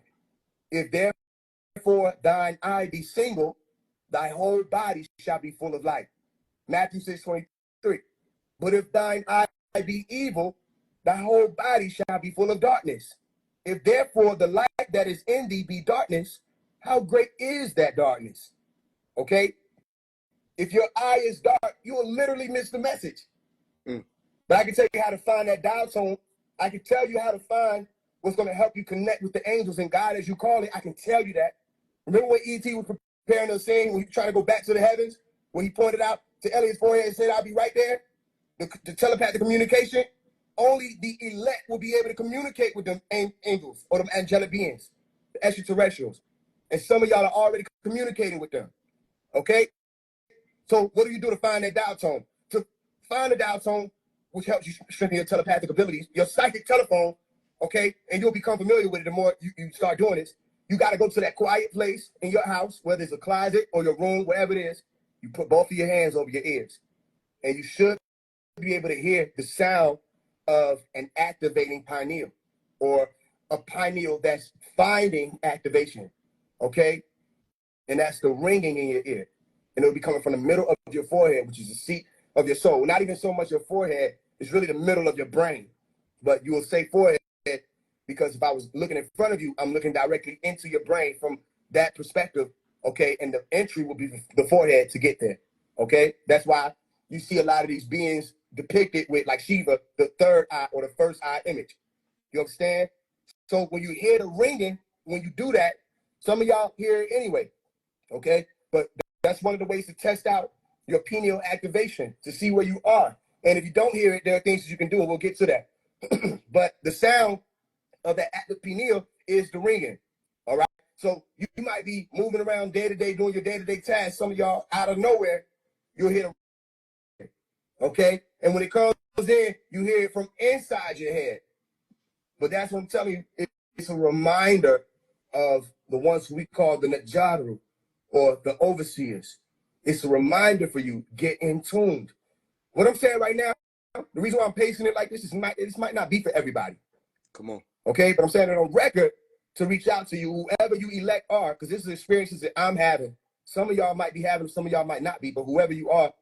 If therefore thine eye be single, thy whole body shall be full of light. Matthew 6:23. But if thine eye be evil, thy whole body shall be full of darkness. If therefore the light that is in thee be darkness, how great is that darkness? Okay? If your eye is dark, you will literally miss the message. But I can tell you how to find that dial tone. I can tell you how to find what's going to help you connect with the angels and God, as you call it. I can tell you that. Remember when E.T. was preparing the scene when he was trying to go back to the heavens? When he pointed out to Elliot's forehead and said, I'll be right there? The telepathic communication, only the elect will be able to communicate with them angels or them angelic beings, the extraterrestrials. And some of y'all are already communicating with them. Okay? So what do you do to find that dial tone? To find the dial tone, which helps you strengthen your telepathic abilities, your psychic telephone, okay? And you'll become familiar with it the more you start doing this. You got to go to that quiet place in your house, whether it's a closet or your room, wherever it is. You put both of your hands over your ears. And you should be able to hear the sound of an activating pineal, or a pineal that's finding activation, okay? And that's the ringing in your ear. And it'll be coming from the middle of your forehead, which is the seat of your soul. Not even so much your forehead, it's really the middle of your brain. But you will say forehead because if I was looking in front of you, I'm looking directly into your brain from that perspective, okay? And the entry will be the forehead to get there, okay? That's why you see a lot of these beings depicted with, like Shiva, the third eye or the first eye image. You understand? So when you hear the ringing, when you do that, some of y'all hear it anyway, okay? But that's one of the ways to test out your pineal activation, to see where you are. And if you don't hear it, there are things that you can do, and we'll get to that. But the sound of that active pineal is the ringing, all right? So you might be moving around day to day, doing your day-to-day tasks. Some of y'all, out of nowhere, you'll hear the, okay? And when it comes in, you hear it from inside your head. But that's what I'm telling you. It's a reminder of the ones we call the Najaru, or the overseers. It's a reminder for you, get in tuned. What I'm saying right now, the reason why I'm pacing it like this is this might not be for everybody. Come on. Okay, but I'm saying it on record to reach out to you, whoever you elect are, because this is experiences that I'm having. Some of y'all might be having, some of y'all might not be, but whoever you are,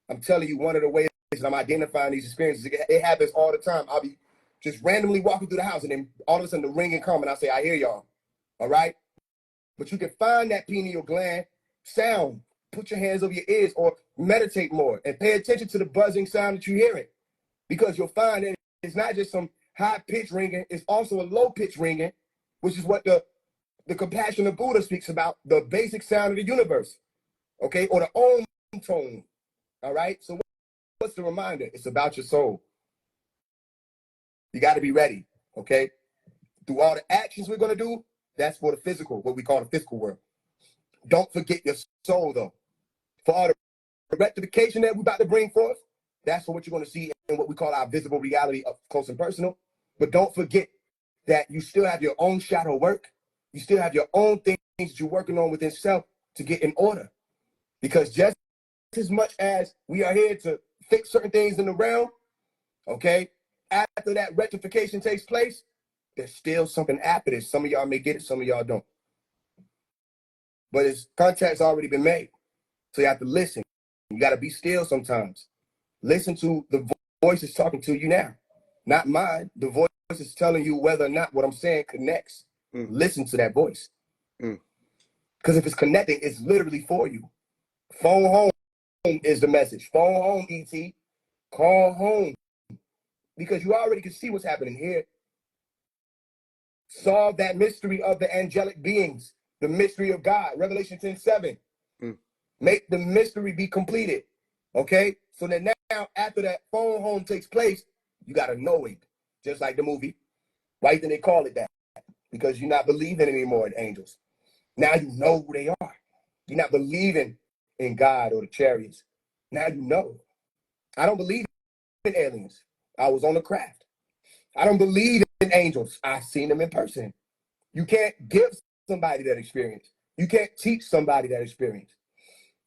I'm telling you, one of the ways that I'm identifying these experiences, it happens all the time. I'll be just randomly walking through the house, and then all of a sudden the ringing come, and I say, I hear y'all. All right? But you can find that pineal gland sound. Put your hands over your ears or meditate more and pay attention to the buzzing sound that you're hearing, because you'll find that it's not just some high-pitched ringing, it's also a low-pitched ringing, which is what the compassion of Buddha speaks about, the basic sound of the universe, okay, or the Om tone, all right? So what's the reminder? It's about your soul. You got to be ready, okay? Through all the actions we're going to do, that's for the physical, what we call the physical world. Don't forget your soul, though. For all the rectification that we're about to bring forth, that's for what you're going to see in what we call our visible reality up close and personal. But don't forget that you still have your own shadow work. You still have your own things that you're working on within self to get in order. Because just as much as we are here to fix certain things in the realm, okay, after that rectification takes place, there's still something after this. Some of y'all may get it, some of y'all don't. But its contact's already been made. So you have to listen. You got to be still sometimes. Listen to the voice that's talking to you now. Not mine. The voice is telling you whether or not what I'm saying connects. Listen to that voice. Because if it's connecting, it's literally for you. Phone home. is the message. Phone home, ET. Call home. Because you already can see what's happening here. Solve that mystery of the angelic beings, the mystery of God, Revelation 10:7. Make the mystery be completed. Okay? So then now, after that phone home takes place, you got to know it. Just like the movie. Why do they call it that? Because you're not believing anymore in angels. Now you know who they are. You're not believing in God or the chariots. Now you know. I don't believe in aliens. I was on the craft. I don't believe in angels. I've seen them in person. You can't give somebody that experience. You can't teach somebody that experience.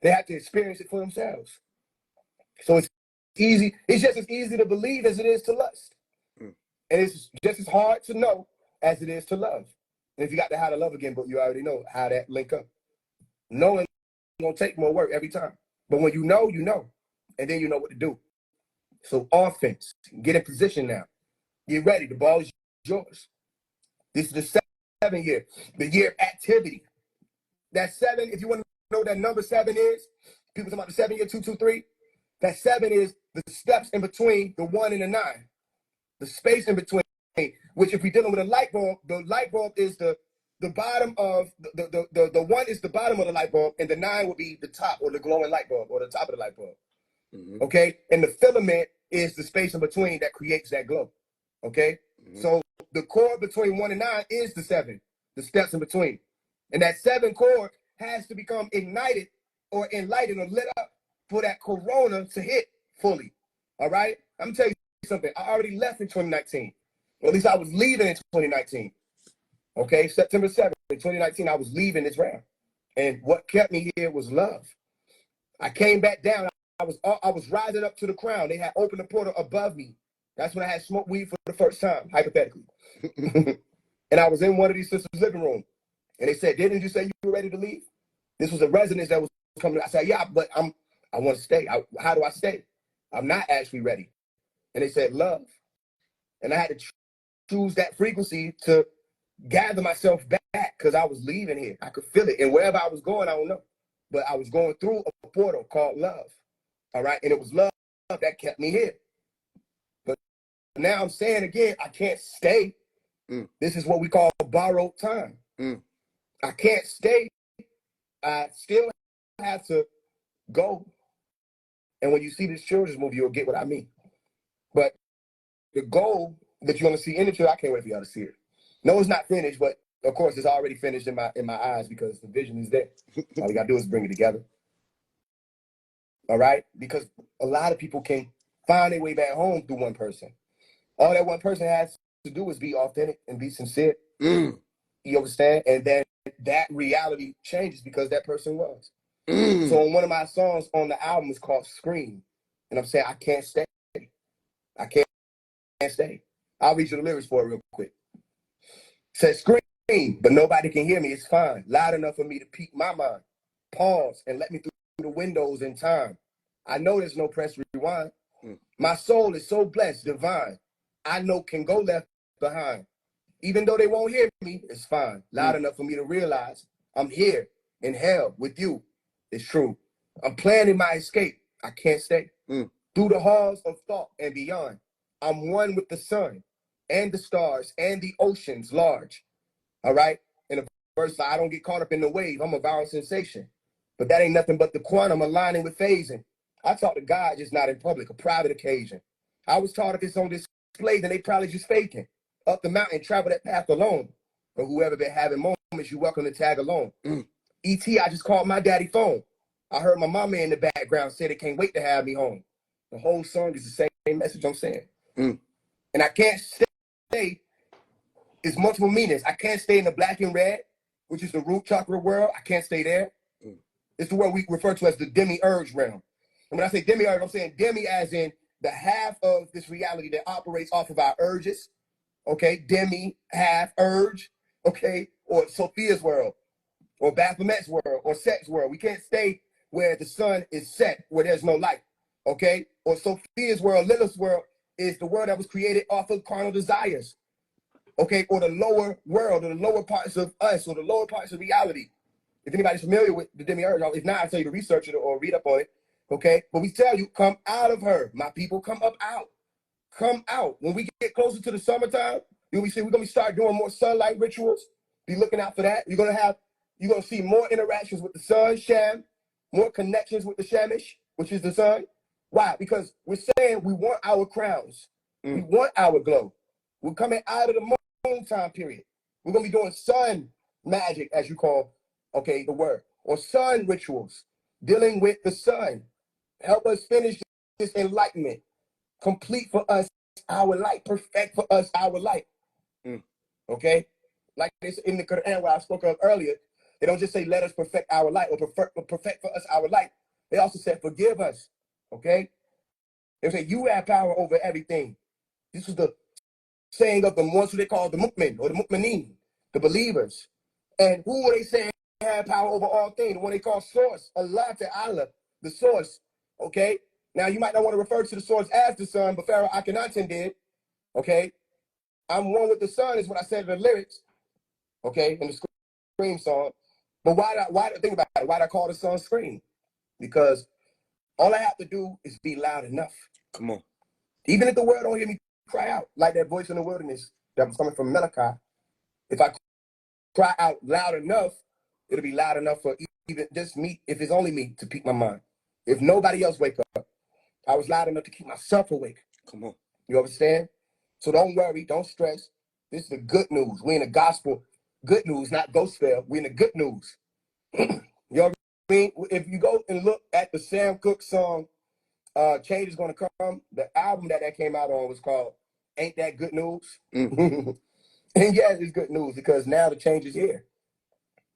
They have to experience it for themselves. So it's easy. It's just as easy to believe as it is to lust. And it's just as hard to know as it is to love. And if you got the How to Love Again book, you already know how that link up. Knowing is going to take more work every time. But when you know, and then you know what to do. So offense, get in position now. Get ready. The ball is yours. This is the 7 year, the year of activity. That 7, if you want to know what that number 7 is, people talk about the 7 year, 223. That 7 is the steps in between the 1 and the 9. The space in between, which if we're dealing with a light bulb, the light bulb is the bottom of the 1 is the bottom of the light bulb, and the 9 will be the top or the glowing light bulb or the top of the light bulb. Okay, and the filament is the space in between that creates that glow. Okay, so the chord between 1 and 9 is the 7, the steps in between, and that 7 chord has to become ignited or enlightened or lit up for that corona to hit fully. All right, I'm gonna tell you something. I already left in 2019, or at least I was leaving in 2019. Okay, September 7th, 2019, I was leaving this round, and what kept me here was love. I came back down. I was rising up to the crown. They had opened the portal above me. That's when I had smoked weed for the first time, hypothetically. And I was in one of these sisters' living room, and they said, "Didn't you say you were ready to leave?" This was a residence that was coming. I said, "Yeah, but I want to stay. How do I stay? I'm not actually ready." And they said, "Love." And I had to choose that frequency to gather myself back because I was leaving here. I could feel it. And wherever I was going, I don't know. But I was going through a portal called love. All right. And it was love that kept me here. But now I'm saying again, I can't stay. This is what we call borrowed time. I can't stay. I still have to go. And when you see this children's movie, you'll get what I mean. But the goal that you're going to see in the trailer, I can't wait for y'all to see it. No, it's not finished, but of course it's already finished in my eyes because the vision is there. All we got to do is bring it together. All right? Because a lot of people can find their way back home through one person. All that one person has to do is be authentic and be sincere. You understand? And then that reality changes because that person was. So on one of my songs on the album is called Scream. And I'm saying, I can't stay. I can't stay. I'll read you the lyrics for it real quick. It says, "Scream, but nobody can hear me. It's fine. Loud enough for me to peek my mind. Pause and let me through the windows in time. I know there's no press rewind. My soul is so blessed, divine. I know can go left behind. Even though they won't hear me, it's fine. Loud enough for me to realize I'm here in hell with you. It's true. I'm planning my escape. I can't stay. Through the halls of thought and beyond. I'm one with the sun and the stars and the oceans large." All right? In a verse, I don't get caught up in the wave. I'm a viral sensation. But that ain't nothing but the quantum aligning with phasing. I talk to God, just not in public, a private occasion. I was taught if it's on display, then they probably just faking. Up the mountain, travel that path alone. Or whoever been having moments, you're welcome to tag along. E.T., I just called my daddy phone. I heard my mama in the background say they can't wait to have me home. The whole song is the same message I'm saying. And I can't stay. It's multiple meanings. I can't stay in the black and red, which is the root chakra world. I can't stay there. It's the word we refer to as the demiurge realm. And when I say demiurge, I'm saying demi as in the half of this reality that operates off of our urges. Okay, demi, half, urge. Okay, or Sophia's world, or Baphomet's world, or Set's world. We can't stay where the sun is set, where there's no light. Okay, or Sophia's world, Lilith's world is the world that was created off of carnal desires. Okay, or the lower world, or the lower parts of us, or the lower parts of reality. If anybody's familiar with the demiurge, if not, I'll tell you to research it or read up on it. Okay? But we tell you, come out of her. My people, come up out. Come out. When we get closer to the summertime, we say we're going to start doing more sunlight rituals. Be looking out for that. You're going to see more interactions with the sun, Sham, more connections with the Shamish, which is the sun. Why? Because we're saying we want our crowns. We want our glow. We're coming out of the moon time period. We're going to be doing sun magic, as you call, okay, the word, or sun rituals, dealing with the sun. Help us finish this enlightenment. Complete for us our light. Perfect for us our light. Okay? Like this in the Quran, where I spoke of earlier, they don't just say, let us perfect our light, or perfect for us our light. They also said, forgive us. Okay? They say, you have power over everything. This is the saying of the ones who they call the mu'min, or the mu'minin, the believers. And who are they saying have power over all things? The one they call source, Allah Ta'ala, the source. Okay? Now, you might not want to refer to the source as the sun, but Pharaoh Akhenaten did. Okay? I'm one with the sun is what I said in the lyrics. Okay? In the Scream song. But think about it. Why did I call the sun Scream? Because all I have to do is be loud enough. Come on. Even if the world don't hear me cry out, like that voice in the wilderness that was coming from Malachi, if I cry out loud enough, it'll be loud enough for even just me, if it's only me, to pique my mind. If nobody else wake up, I was loud enough to keep myself awake. Come on. You understand? So don't worry, don't stress. This is the good news. We in the gospel. Good news, not gospel. We in the good news. You know what I mean? If you go and look at the Sam Cooke song, Change Is Gonna Come, the album that came out on was called Ain't That Good News? And yes, it's good news because now the change is here.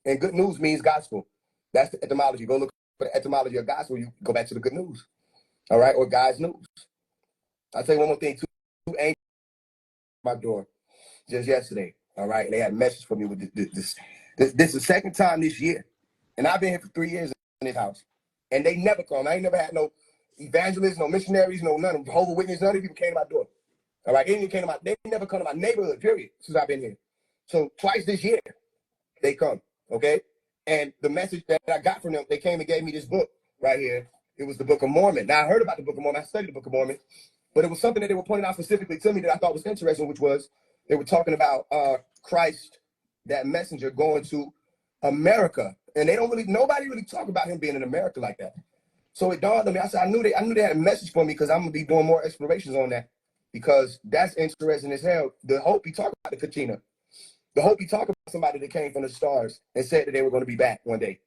And good news means gospel. That's the etymology. Go look for the etymology of gospel. You go back to the good news. All right? Or God's news. I'll tell you one more thing. Two angels at my door just yesterday. All right? And they had a message for me with this. This is the second time this year. And I've been here for 3 years in this house. And they never come. I ain't never had no evangelists, no missionaries, no none of Jehovah's Witnesses. None of these people came to my door. All right? They never come to my neighborhood, period, since I've been here. So twice this year, they come. Okay? And the message that I got from them, they came and gave me this book right here. It was the Book of Mormon. Now, I heard about the Book of Mormon. I studied the Book of Mormon. But it was something that they were pointing out specifically to me that I thought was interesting, which was they were talking about Christ, that messenger, going to America. And nobody really talk about him being in America like that. So it dawned on me. I said, I knew they had a message for me because I'm going to be doing more explorations on that because that's interesting as hell. The hope he talked about the Katina. The hope he talked about somebody that came from the stars and said that they were going to be back one day.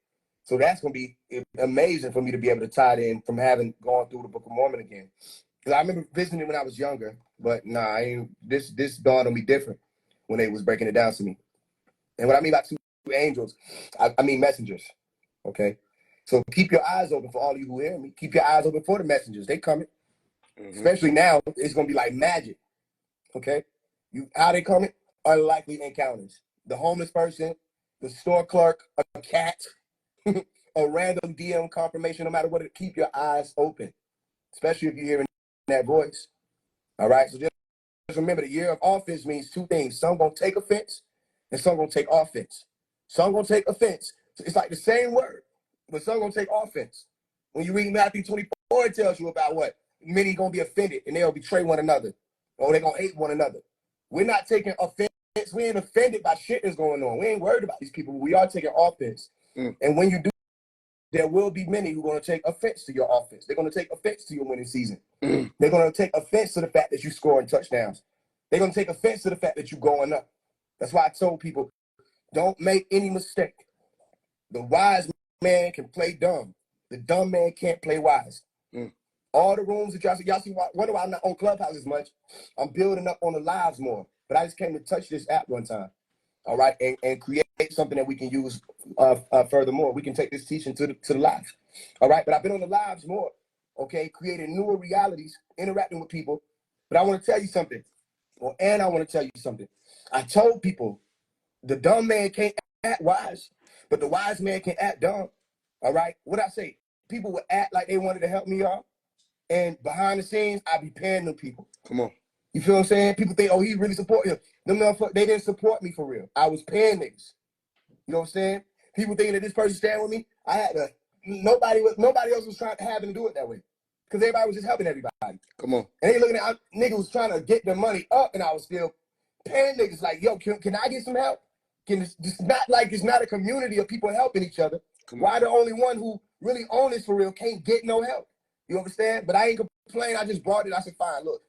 So that's going to be amazing for me to be able to tie it in from having gone through the Book of Mormon again. Because I remember visiting it when I was younger, but nah, this dawned on me different when they was breaking it down to me. And what I mean by two angels, I mean messengers. Okay, so keep your eyes open for all of you who hear me. Keep your eyes open for the messengers. They coming. Especially now, it's gonna be like magic. Okay, how they coming? Unlikely encounters. The homeless person, the store clerk, a cat, a random DM confirmation. No matter what, keep your eyes open, especially if you're hearing that voice. All right, so just remember the year of offense means two things. Some gonna take offense and some gonna take offense. Some gonna take offense. It's like the same word, but some gonna take offense. When you read Matthew 24, it tells you about what? Many gonna be offended and they'll betray one another. Or they're gonna hate one another. We're not taking offense. We ain't offended by shit that's going on. We ain't worried about these people. We are taking offense. And when you do, there will be many who are going to take offense to your offense. They're going to take offense to your winning season. They're going to take offense to the fact that you scoring touchdowns. They're going to take offense to the fact that you're going up. That's why I told people, don't make any mistake. The wise man can play dumb. The dumb man can't play wise. All the rooms that y'all see, wonder why I'm not on Clubhouse as much. I'm building up on the lives more. But I just came to touch this app one time. All right, and create something that we can use furthermore. We can take this teaching to the lives. All right, but I've been on the lives more, okay, creating newer realities, interacting with people. But I want to tell you something, and I want to tell you something. I told people the dumb man can't act wise, but the wise man can act dumb. All right, what I say? People would act like they wanted to help me out, and behind the scenes, I be paying them people. Come on. You feel what I'm saying? People think, oh, he really support him. They didn't support me for real. I was paying niggas. You know what I'm saying? People thinking that this person stand with me. I had to nobody else was having to do it that way. Because everybody was just helping everybody. Come on. And they looking at niggas was trying to get their money up, and I was still paying niggas like, yo, can I get some help? It's not like it's not a community of people helping each other. Why the only one who really own this for real can't get no help? You understand? But I ain't complain. I just brought it. I said, fine, look,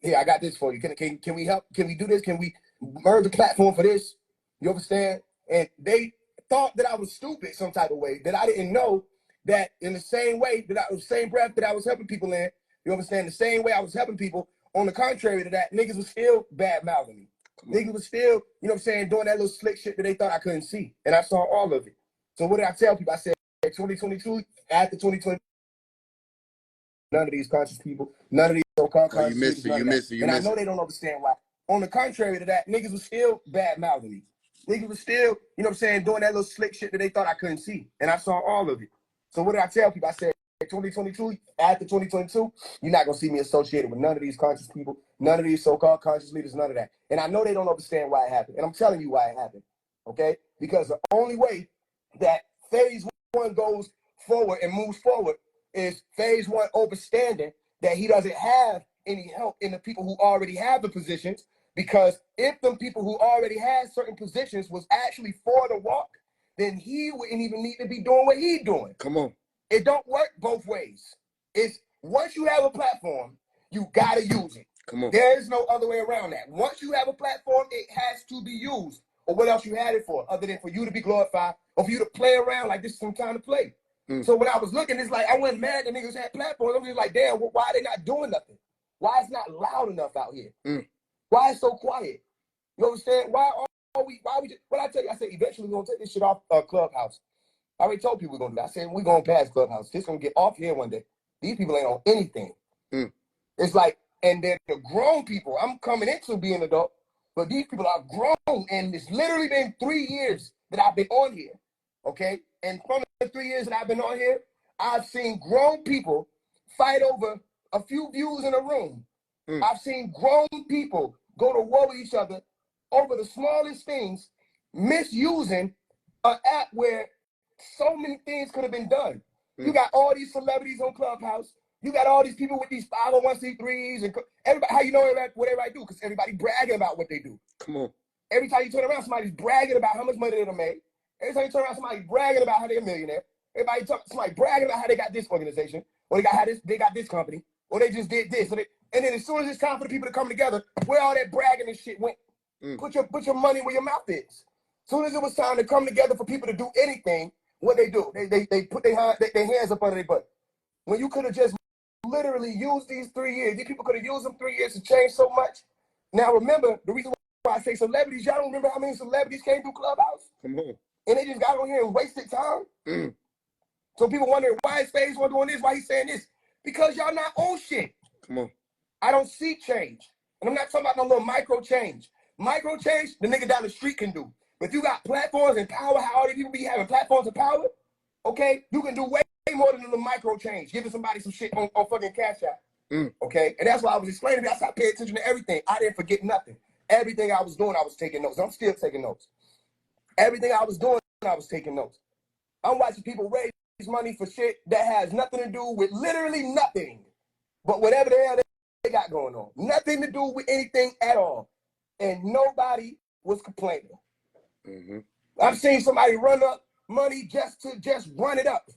here, I got this for you. Can we help? Can we do this? Can we merge the platform for this? You understand? And they thought that I was stupid some type of way, that I didn't know that in the same way that the same breath that I was helping people in, you understand, the same way I was helping people, on the contrary to that, niggas was still bad mouthing me. Niggas was still, you know what I'm saying, doing that little slick shit that they thought I couldn't see. And I saw all of it. So what did I tell people? I said, 2022, after 2020, none of these conscious people, none of these so-called conscious people, and I know they don't understand why. On the contrary to that, niggas was still bad mouthing me. Niggas was still, you know what I'm saying, doing that little slick shit that they thought I couldn't see. And I saw all of it. So what did I tell people? I said, 2022, after 2022, you're not going to see me associated with none of these conscious people, none of these so-called conscious leaders, none of that. And I know they don't understand why it happened. And I'm telling you why it happened, okay? Because the only way that phase one goes forward and moves forward is phase one understanding that he doesn't have any help in the people who already have the positions. Because if them people who already had certain positions was actually for the walk, then he wouldn't even need to be doing what he's doing. Come on. It don't work both ways. It's once you have a platform, you gotta use it. Come on. There is no other way around that. Once you have a platform, it has to be used. Or what else you had it for, other than for you to be glorified or for you to play around like this is some time to play. So when I was looking, it's like I wasn't mad that niggas had platforms. I'm just like, damn, why are they not doing nothing? Why it's not loud enough out here? Why it's so quiet? You understand? Why we just, what I tell you, I said eventually we're gonna take this shit off Clubhouse. I already told people we're gonna do that. I said we're gonna pass Clubhouse. This gonna get off here one day. These people ain't on anything. It's like, and then the grown people, I'm coming into being an adult, but these people are grown, and it's literally been 3 years that I've been on here. Okay? And from the 3 years that I've been on here, I've seen grown people fight over a few views in a room. I've seen grown people go to war with each other over the smallest things, misusing an app where so many things could have been done. You got all these celebrities on Clubhouse. You got all these people with these 501c3s and everybody. How you know what everybody do? Because everybody bragging about what they do. Come on. Every time you turn around, somebody's bragging about how much money they done made. Every time you turn around, somebody's bragging about how they're a millionaire. Somebody bragging about how they got this organization, or they got this company, or they just did this. And then as soon as it's time for the people to come together, where all that bragging and shit went, put your money where your mouth is. As soon as it was time to come together for people to do anything, what they do? They put their hands up under their butt. When you could have just literally used these 3 years, these people could have used them 3 years to change so much. Now remember, the reason why I say celebrities, y'all don't remember how many celebrities came through Clubhouse? Come on. And they just got on here and wasted time. So people wondering why is Faise one doing this, why he's saying this? Because y'all not on shit. Come on. I don't see change. And I'm not talking about no little micro change. Micro change, the nigga down the street can do. But if you got platforms and power, how all these people be having platforms and power, okay, you can do way more than a little micro change, giving somebody some shit on fucking Cash App. Okay? And that's why I was explaining that. I started paying attention to everything. I didn't forget nothing. Everything I was doing, I was taking notes. I'm still taking notes. Everything I was doing, I was taking notes. I'm watching people raise money for shit that has nothing to do with literally nothing. But whatever the hell they got going on. Nothing to do with anything at all. And nobody was complaining. I've seen somebody run up money just to run it up.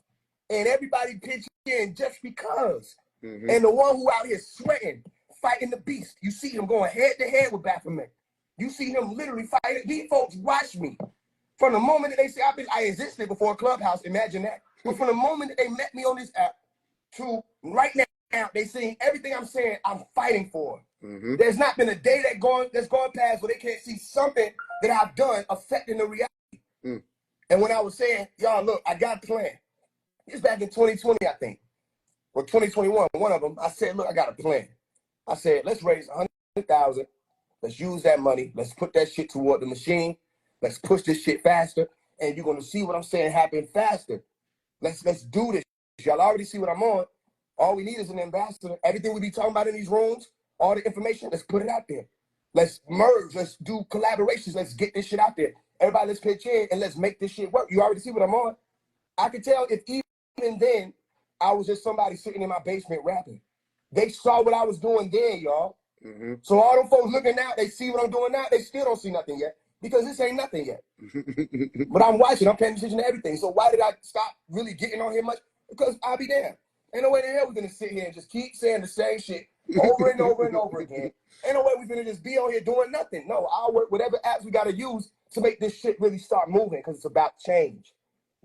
And everybody pitch in just because. And the one who out here sweating, fighting the beast, you see him going head to head with Baphomet. You see him literally fighting. These folks watch me. From the moment that they say I existed before Clubhouse, imagine that. But from the moment that they met me on this app to right now, they seeing everything I'm saying, I'm fighting for. There's not been a day that's gone past where they can't see something that I've done affecting the reality. And when I was saying, y'all, look, I got a plan. It's back in 2020, I think. Or 2021, one of them, I said, look, I got a plan. I said, let's raise 100,000. Let's use that money. Let's put that shit toward the machine. Let's push this shit faster. And you're going to see what I'm saying happen faster. Let's do this. Y'all already see what I'm on. All we need is an ambassador. Everything we be talking about in these rooms, all the information, let's put it out there. Let's merge. Let's do collaborations. Let's get this shit out there. Everybody, let's pitch in and let's make this shit work. You already see what I'm on. I can tell if even then, I was just somebody sitting in my basement rapping. They saw what I was doing then, y'all. So all them folks looking out, they see what I'm doing now. They still don't see nothing yet because this ain't nothing yet. But I'm watching. I'm paying attention to everything. So why did I stop really getting on here much? Because I'll be damned. Ain't no way the hell we're going to sit here and just keep saying the same shit over and over and over again. Ain't no way we're going to just be on here doing nothing. No, I'll work whatever apps we got to use to make this shit really start moving because it's about change.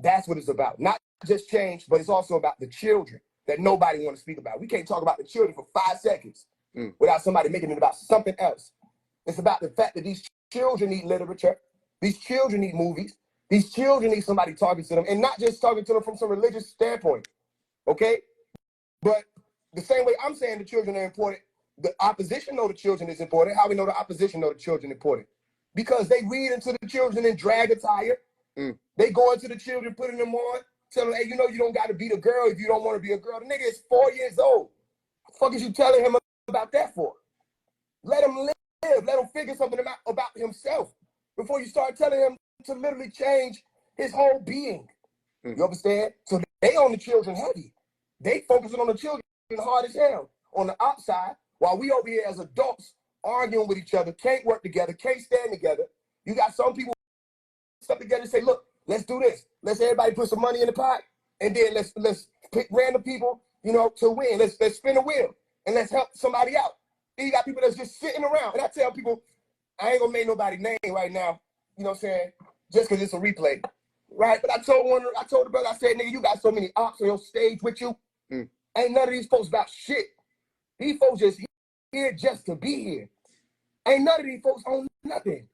That's what it's about. Not just change, but it's also about the children that nobody want to speak about. We can't talk about the children for 5 seconds without somebody making it about something else. It's about the fact that these children need literature. These children need movies. These children need somebody talking to them, and not just talking to them from some religious standpoint, okay? But the same way I'm saying the children are important, the opposition know the children is important. How we know the opposition know the children important? Because they read into the children in drag attire. They go into the children, putting them on, telling them, hey, you know you don't got to be the girl if you don't want to be a girl. The nigga is 4 years old. What the fuck is you telling him about that for? Let him live. Let him figure something about himself before you start telling him to literally change his whole being. You understand? So they on the children heavy. They focusing on the children hard as hell on the outside, while we over here as adults arguing with each other, can't work together, can't stand together. You got some people stuff together and say, look, let's do this. Let's everybody put some money in the pot, and then let's pick random people, you know, to win. Let's spin a wheel and let's help somebody out. Then you got people that's just sitting around. And I tell people, I ain't gonna make nobody name right now, you know what I'm saying? Just because it's a replay. Right? But I told the brother, I said, nigga, you got so many ops on your stage with you. Ain't none of these folks about shit. These folks just here just to be here. Ain't none of these folks on nothing.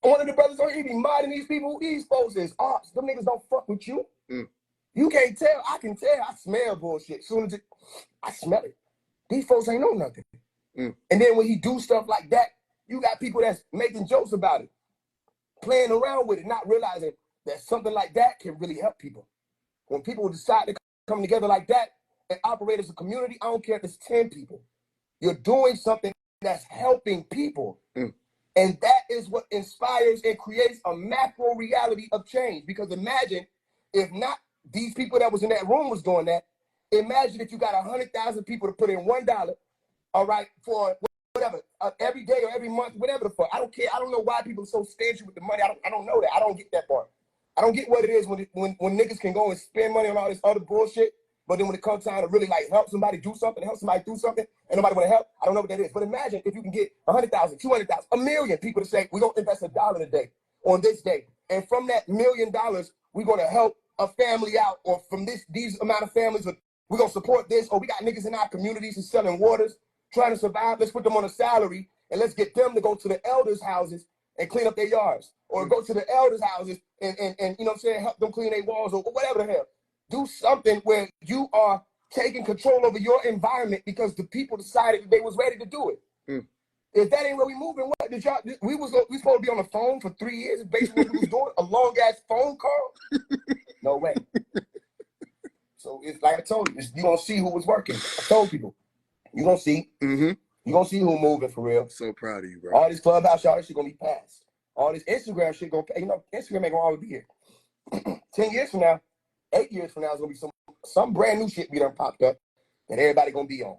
One of the brothers on here be modding these people. These folks is ops. Them niggas don't fuck with you. You can't tell. I can tell. I smell bullshit. Soon as I smell it. These folks ain't know nothing. And then when he do stuff like that, you got people that's making jokes about it, playing around with it, not realizing that something like that can really help people. When people decide to come together like that and operate as a community, I don't care if it's 10 people. You're doing something that's helping people. And that is what inspires and creates a macro reality of change. Because imagine if not these people that was in that room was doing that. Imagine if you got 100,000 people to put in $1, all right, for whatever, every day or every month, whatever the fuck. I don't care. I don't know why people are so stingy with the money. I don't know that. I don't get that part. I don't get what it is when niggas can go and spend money on all this other bullshit, but then when it comes time to really like help somebody do something, and nobody want to help, I don't know what that is. But imagine if you can get 100,000, 200,000, 1 million people to say, we're going to invest $1 a day on this day. And from that $1 million, we're going to help a family out, or from these amount of families, we're going to support this, or we got niggas in our communities who's selling waters, trying to survive. Let's put them on a salary, and let's get them to go to the elders' houses and clean up their yards, or go to the elders' houses and you know what I'm saying, help them clean their walls, or whatever the hell. Do something where you are taking control over your environment because the people decided they was ready to do it. If that ain't where we moving, what did y'all? We supposed to be on the phone for 3 years, basically what we was doing, a long ass phone call. No way. So it's like I told you, you gonna see who was working. I told people, you gonna see. You gonna see who moving for real. So proud of you, bro. All this Clubhouse y'all shit gonna be passed. All this Instagram shit gonna, you know, Instagram ain't gonna always be here. 10 years from now, 8 years from now, it's gonna be some brand new shit be done popped up that everybody gonna be on.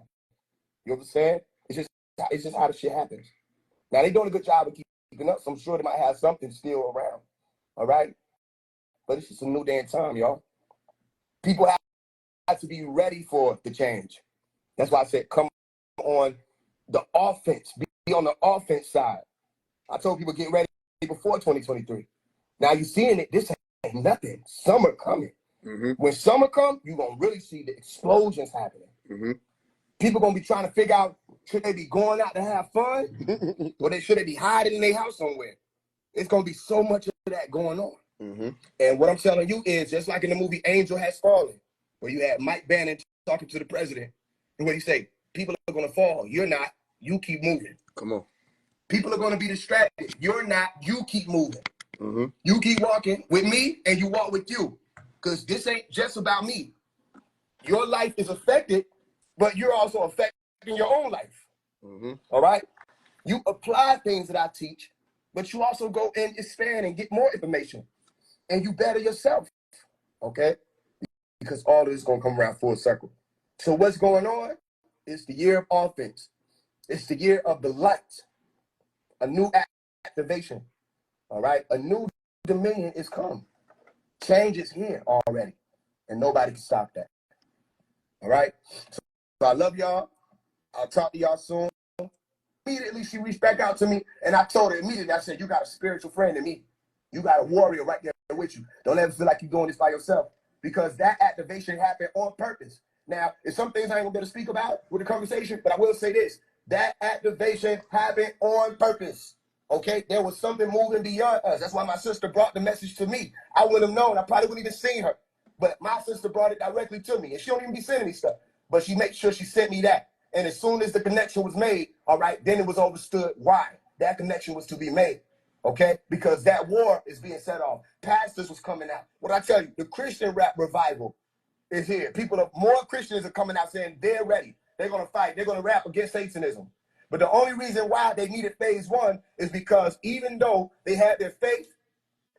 You know what I'm saying? It's just how the shit happens. Now they doing a good job of keeping up, so I'm sure they might have something still around. All right? But it's just a new day and time, y'all. People have to be ready for the change. That's why I said come on the offense. Be on the offense side. I told people get ready before 2023. Now you're seeing it. This ain't nothing. Summer coming. When summer comes, you're going to really see the explosions happening. People going to be trying to figure out, should they be going out to have fun? Or should they be hiding in their house somewhere? It's going to be so much of that going on. And what I'm telling you is, just like in the movie Angel Has Fallen, where you had Mike Bannon talking to the president, and what he say, people are going to fall. You're not. You keep moving. Come on. People are going to be distracted. You're not. You keep moving. You keep walking with me, and you walk with you. Because this ain't just about me. Your life is affected, but you're also affecting your own life. All right? You apply things that I teach, but you also go and expand and get more information. And you better yourself. Okay? because all of this is going to come around full circle. So what's going on? It's the year of offense. It's the year of the light. A new activation. All right? A new dominion is come. Change is here already. And nobody can stop that. All right? So I love y'all. I'll talk to y'all soon. Immediately, she reached back out to me, and I told her immediately, I said, you got a spiritual friend in me. You got a warrior right there with you. Don't ever feel like you're doing this by yourself, because that activation happened on purpose. Now, there's some things I ain't gonna be able to speak about with the conversation, but I will say this. That activation happened on purpose. Okay? There was something moving beyond us. That's why my sister brought the message to me. I wouldn't have known. I probably wouldn't even seen her. But my sister brought it directly to me. And she don't even be sending me stuff. But she made sure she sent me that. And as soon as the connection was made, all right, then it was understood why that connection was to be made. Okay? Because that war is being set off. Pastors was coming out. What I tell you, the Christian rap revival is here. More Christians are coming out saying they're ready. They're going to fight. They're going to rap against Satanism. But the only reason why they needed phase one is because even though they had their faith,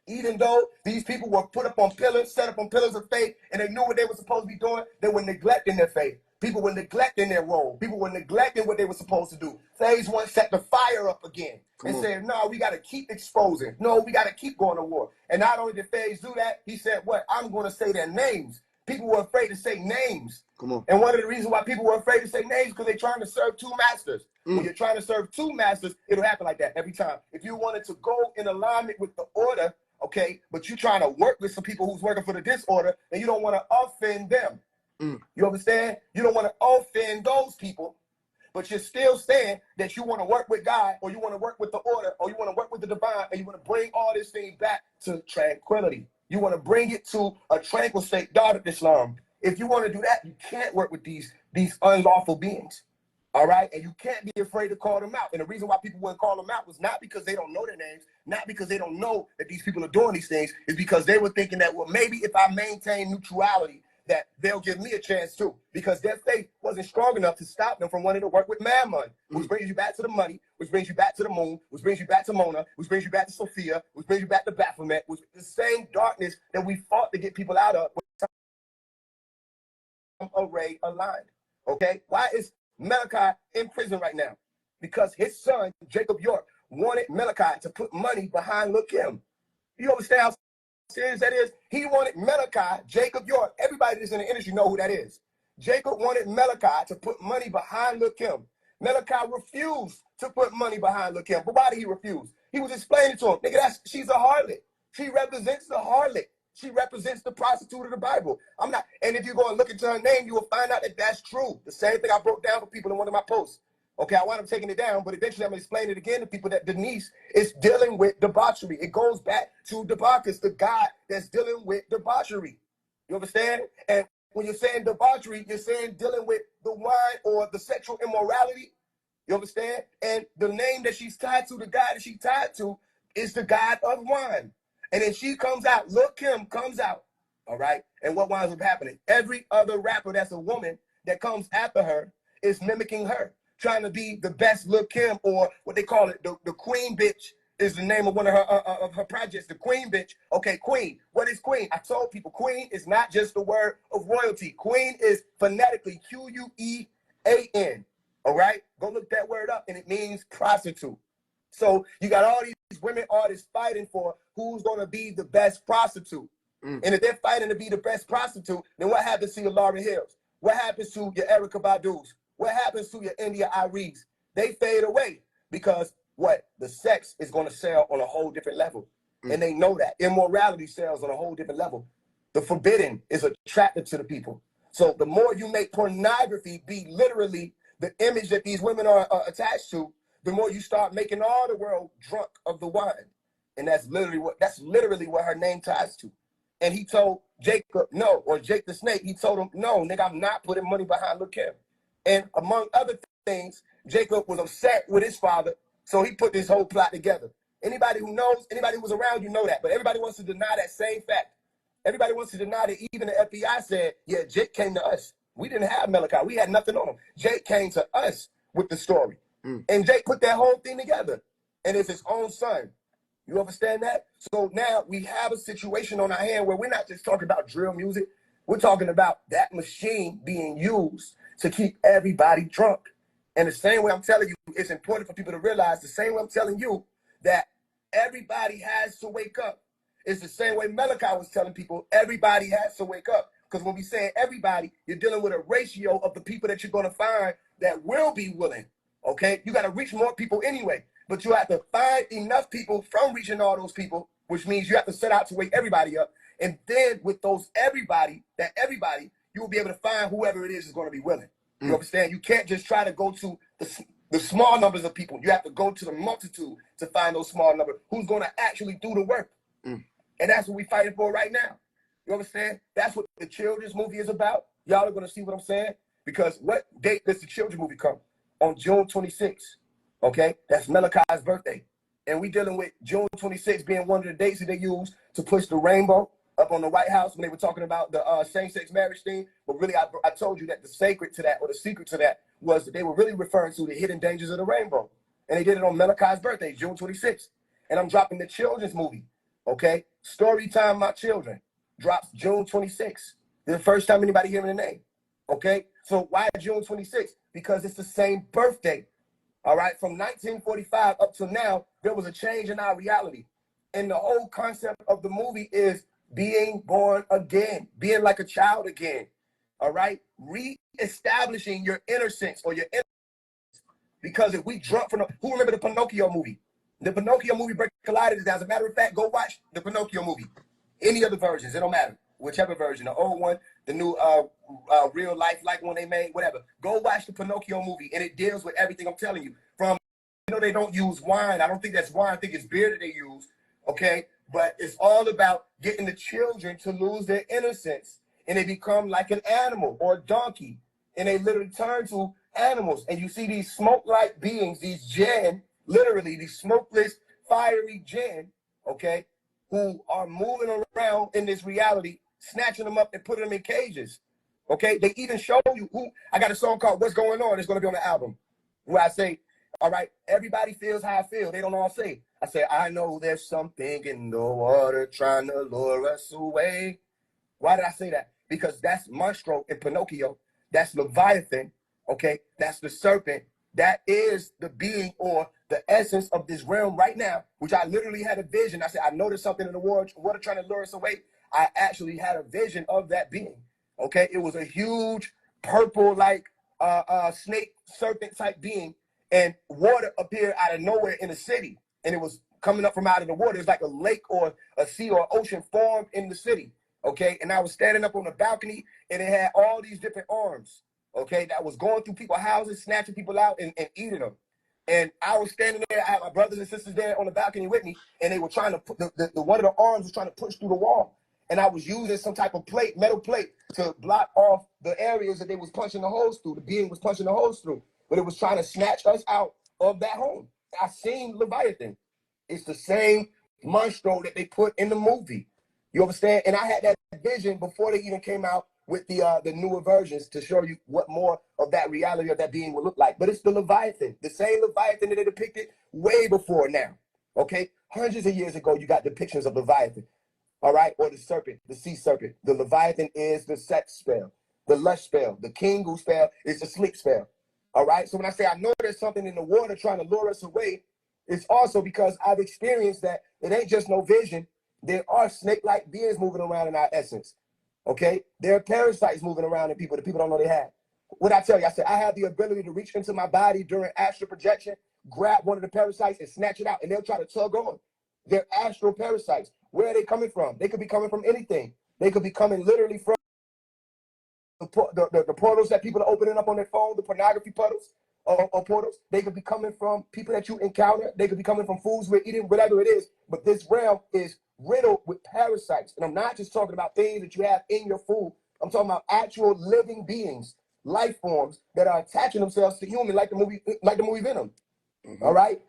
even though these people were put up on pillars, set up on pillars of faith, and they knew what they were supposed to be doing, they were neglecting their faith. People were neglecting their role. People were neglecting what they were supposed to do. Phase one set the fire up again and said, no, we got to keep exposing. No, we got to keep going to war. And not only did Phase do that, he said, what? I'm going to say their names. People were afraid to say names. And one of the reasons why people were afraid to say names because they're trying to serve two masters. When you're trying to serve two masters, it'll happen like that every time. If you wanted to go in alignment with the order, okay, but you're trying to work with some people who's working for the disorder, and you don't want to offend them. You understand? You don't want to offend those people, but you're still saying that you want to work with God, or you want to work with the order, or you want to work with the divine, and you want to bring all this thing back to tranquility. You want to bring it to a tranquil state, daughter Islam. If you want to do that, you can't work with these unlawful beings. All right? And you can't be afraid to call them out. And the reason why people wouldn't call them out was not because they don't know their names, not because they don't know that these people are doing these things, is because they were thinking that, well, maybe if I maintain neutrality, that they'll give me a chance too, because their faith wasn't strong enough to stop them from wanting to work with Mammon, which brings you back to the money, which brings you back to the moon, which brings you back to Mona, which brings you back to Sophia, which brings you back to Baphomet, which is the same darkness that we fought to get people out of. Array aligned. Okay? Why is Malachi in prison right now? Because his son, Jacob York, wanted Malachi to put money behind Lil' Kim. You understand how serious that is? He wanted Malachi, Jacob York. Everybody that's in the industry know who that is. Jacob wanted Malachi to put money behind Lil' Kim. Malachi refused to put money behind Lil' Kim. But why did he refuse? He was explaining to him, nigga, she's a harlot. She represents the harlot. She represents the prostitute of the Bible. I'm not, and if you go and look into her name, you will find out that that's true. The same thing I broke down for people in one of my posts. Okay, I wound up taking it down, but eventually I'm going to explain it again to people that Denise is dealing with debauchery. It goes back to Debauchus, the God that's dealing with debauchery. You understand? And when you're saying debauchery, you're saying dealing with the wine or the sexual immorality. You understand? And the name that she's tied to, the God that she's tied to, is the God of wine. And then she comes out, Lil' Kim comes out, all right? And what winds up happening? Every other rapper that's a woman that comes after her is mimicking her, trying to be the best Lil' Kim, or what they call it, the Queen Bitch is the name of one of her projects, the Queen Bitch. Okay, Queen. What is Queen? I told people Queen is not just the word of royalty. Queen is phonetically Quean. All right? Go look that word up, and it means prostitute. So you got all these women artists fighting for who's going to be the best prostitute. And if they're fighting to be the best prostitute, then what happens to your Lauryn Hills? What happens to your Erykah Badu's? What happens to your India Iries? They fade away because what? The sex is going to sell on a whole different level. And they know that. Immorality sells on a whole different level. The forbidden is attractive to the people. So the more you make pornography be literally the image that these women are attached to, the more you start making all the world drunk of the wine. And that's literally what her name ties to. And he told Jacob no, or Jake the Snake, he told him, no, nigga, I'm not putting money behind Lil' Kim. And among other things, Jacob was upset with his father, so he put this whole plot together. Anybody who knows, anybody who was around, you know that. But everybody wants to deny that same fact. Everybody wants to deny that even the FBI said, yeah, Jake came to us. We didn't have Malachi. We had nothing on him. Jake came to us with the story. And Jake put that whole thing together. And it's his own son. You understand that? So now we have a situation on our hand where we're not just talking about drill music. We're talking about that machine being used to keep everybody drunk. And the same way I'm telling you, it's important for people to realize, the same way I'm telling you that everybody has to wake up, it's the same way Malachi was telling people everybody has to wake up. Because when we say everybody, you're dealing with a ratio of the people that you're going to find that will be willing. Okay? You got to reach more people anyway. But you have to find enough people from reaching all those people, which means you have to set out to wake everybody up. And then with those everybody, you will be able to find whoever it is going to be willing. You understand? You can't just try to go to the small numbers of people. You have to go to the multitude to find those small numbers who's going to actually do the work. And that's what we're fighting for right now. You understand? That's what the children's movie is about. Y'all are going to see what I'm saying? Because what date does the children's movie come? On June 26th. Okay? That's Malachi's birthday. And we dealing with June 26th being one of the dates that they use to push the rainbow up on the White House when they were talking about the same-sex marriage thing. But really, I told you that the secret to that, or the secret to that, was that they were really referring to the hidden dangers of the rainbow. And they did it on Malachi's birthday, June 26th. And I'm dropping the children's movie, okay? Storytime My Children drops June 26th. The first time anybody hearing the name, okay? So why June 26th? Because it's the same birthday, all right? From 1945 up to now, there was a change in our reality. And the whole concept of the movie is being born again, being like a child again, all right? Re-establishing your innocence or your innocence. Because if we drunk from who remember the Pinocchio movie? The Pinocchio movie break a lot of this down. As a matter of fact, go watch the Pinocchio movie. Any other versions, it don't matter. Whichever version, the old one, the new real life like one they made, whatever. Go watch the Pinocchio movie, and it deals with everything I'm telling you. From, you know, they don't use wine. I don't think that's wine. I think it's beer that they use, okay? But it's all about getting the children to lose their innocence, and they become like an animal or a donkey, and they literally turn to animals. And you see these smoke-like beings, these jinn, literally these smokeless, fiery jinn, okay, who are moving around in this reality, snatching them up and putting them in cages. Okay, they even show you who. I got a song called "What's Going On." It's going to be on the album, where I say, "All right, everybody feels how I feel." They don't all say. I say, "I know there's something in the water trying to lure us away." Why did I say that? Because that's Monstro in Pinocchio. That's Leviathan. Okay, that's the serpent. That is the being or the essence of this realm right now, which I literally had a vision. I said, I noticed something in the water trying to lure us away. I actually had a vision of that being. Okay, it was a huge purple, like snake serpent type being, and water appeared out of nowhere in the city, and it was coming up from out of the water. It's like a lake or a sea or ocean formed in the city. Okay, and I was standing up on the balcony, and it had all these different arms. Okay, that was going through people's houses, snatching people out and eating them. And I was standing there. I had my brothers and sisters there on the balcony with me, and they were trying to put the one of the arms was trying to push through the wall. And I was using some type of plate, metal plate, to block off the areas that they was punching the holes through. The being was punching the holes through, but it was trying to snatch us out of that home. I seen Leviathan. It's the same monstro that they put in the movie. You understand? And I had that vision before they even came out with the newer versions to show you what more of that reality of that being would look like. But it's the Leviathan, the same Leviathan that they depicted way before now. Okay? Hundreds of years ago, you got depictions of Leviathan. All right? Or the serpent, the sea serpent. The Leviathan is the sex spell, the lust spell. The Kingu spell is the sleep spell. All right? So when I say I know there's something in the water trying to lure us away, it's also because I've experienced that it ain't just no vision. There are snake-like beings moving around in our essence. Okay? There are parasites moving around in people that people don't know they have. What I tell you, I said, I have the ability to reach into my body during astral projection, grab one of the parasites and snatch it out, and they'll try to tug on. They're astral parasites. Where are they coming from? They could be coming from anything. They could be coming literally from the portals that people are opening up on their phone, the pornography portals or portals. They could be coming from people that you encounter. They could be coming from foods we're eating, whatever it is. But this realm is riddled with parasites. And I'm not just talking about things that you have in your food. I'm talking about actual living beings, life forms that are attaching themselves to human, like the movie Venom. All right?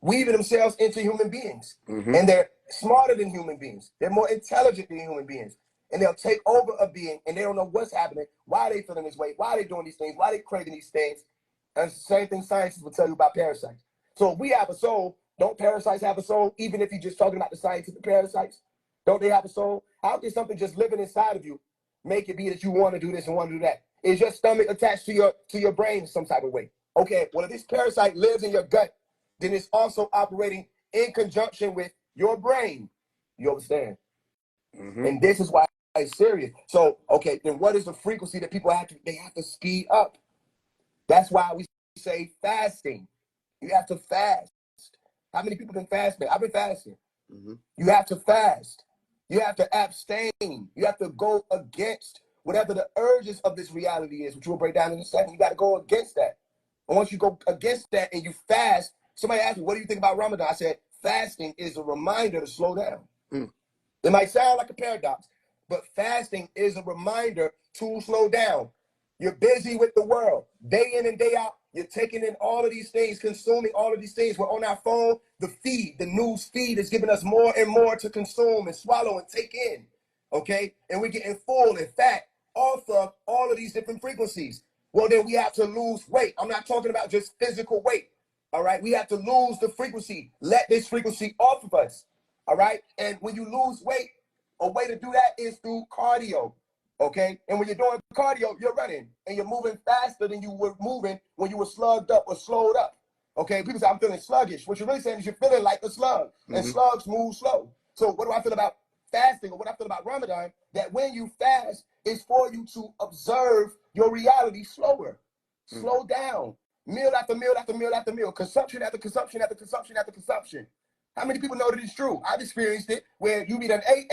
Weaving themselves into human beings. And they're smarter than human beings. They're more intelligent than human beings. And they'll take over a being, and they don't know what's happening, why they feeling this way, why they doing these things, why they craving these things. And it's the same thing scientists will tell you about parasites. So if we have a soul, don't parasites have a soul? Even if you're just talking about the scientific parasites, don't they have a soul? How can something just living inside of you make it be that you want to do this and want to do that? Is your stomach attached to your brain in some type of way? Okay, well, if this parasite lives in your gut, then it's also operating in conjunction with your brain. You understand? And this is why it's serious. So, okay, then what is the frequency that people have to speed up? That's why we say fasting. You have to fast. How many people been fasting? I've been fasting. You have to fast. You have to abstain. You have to go against whatever the urges of this reality is, which we'll break down in a second. You got to go against that. And once you go against that and you fast, somebody asked me, what do you think about Ramadan? I said, fasting is a reminder to slow down. It might sound like a paradox, but fasting is a reminder to slow down. You're busy with the world, day in and day out. You're taking in all of these things, consuming all of these things. We're on our phone. The news feed is giving us more and more to consume and swallow and take in, okay? And we're getting full and fat off of all of these different frequencies. Well, then we have to lose weight. I'm not talking about just physical weight, all right? We have to lose the frequency. Let this frequency off of us, all right? And when you lose weight, a way to do that is through cardio. Okay, and when you're doing cardio, you're running and you're moving faster than you were moving when you were slugged up or slowed up. Okay, people say, I'm feeling sluggish. What you're really saying is you're feeling like a slug, and slugs move slow. So what do I feel about fasting, or what I feel about Ramadan? That when you fast, it's for you to observe your reality slower. Slow down. Meal after meal after meal after meal. Consumption after consumption after consumption after consumption. How many people know that it's true? I've experienced it where you eat an 8.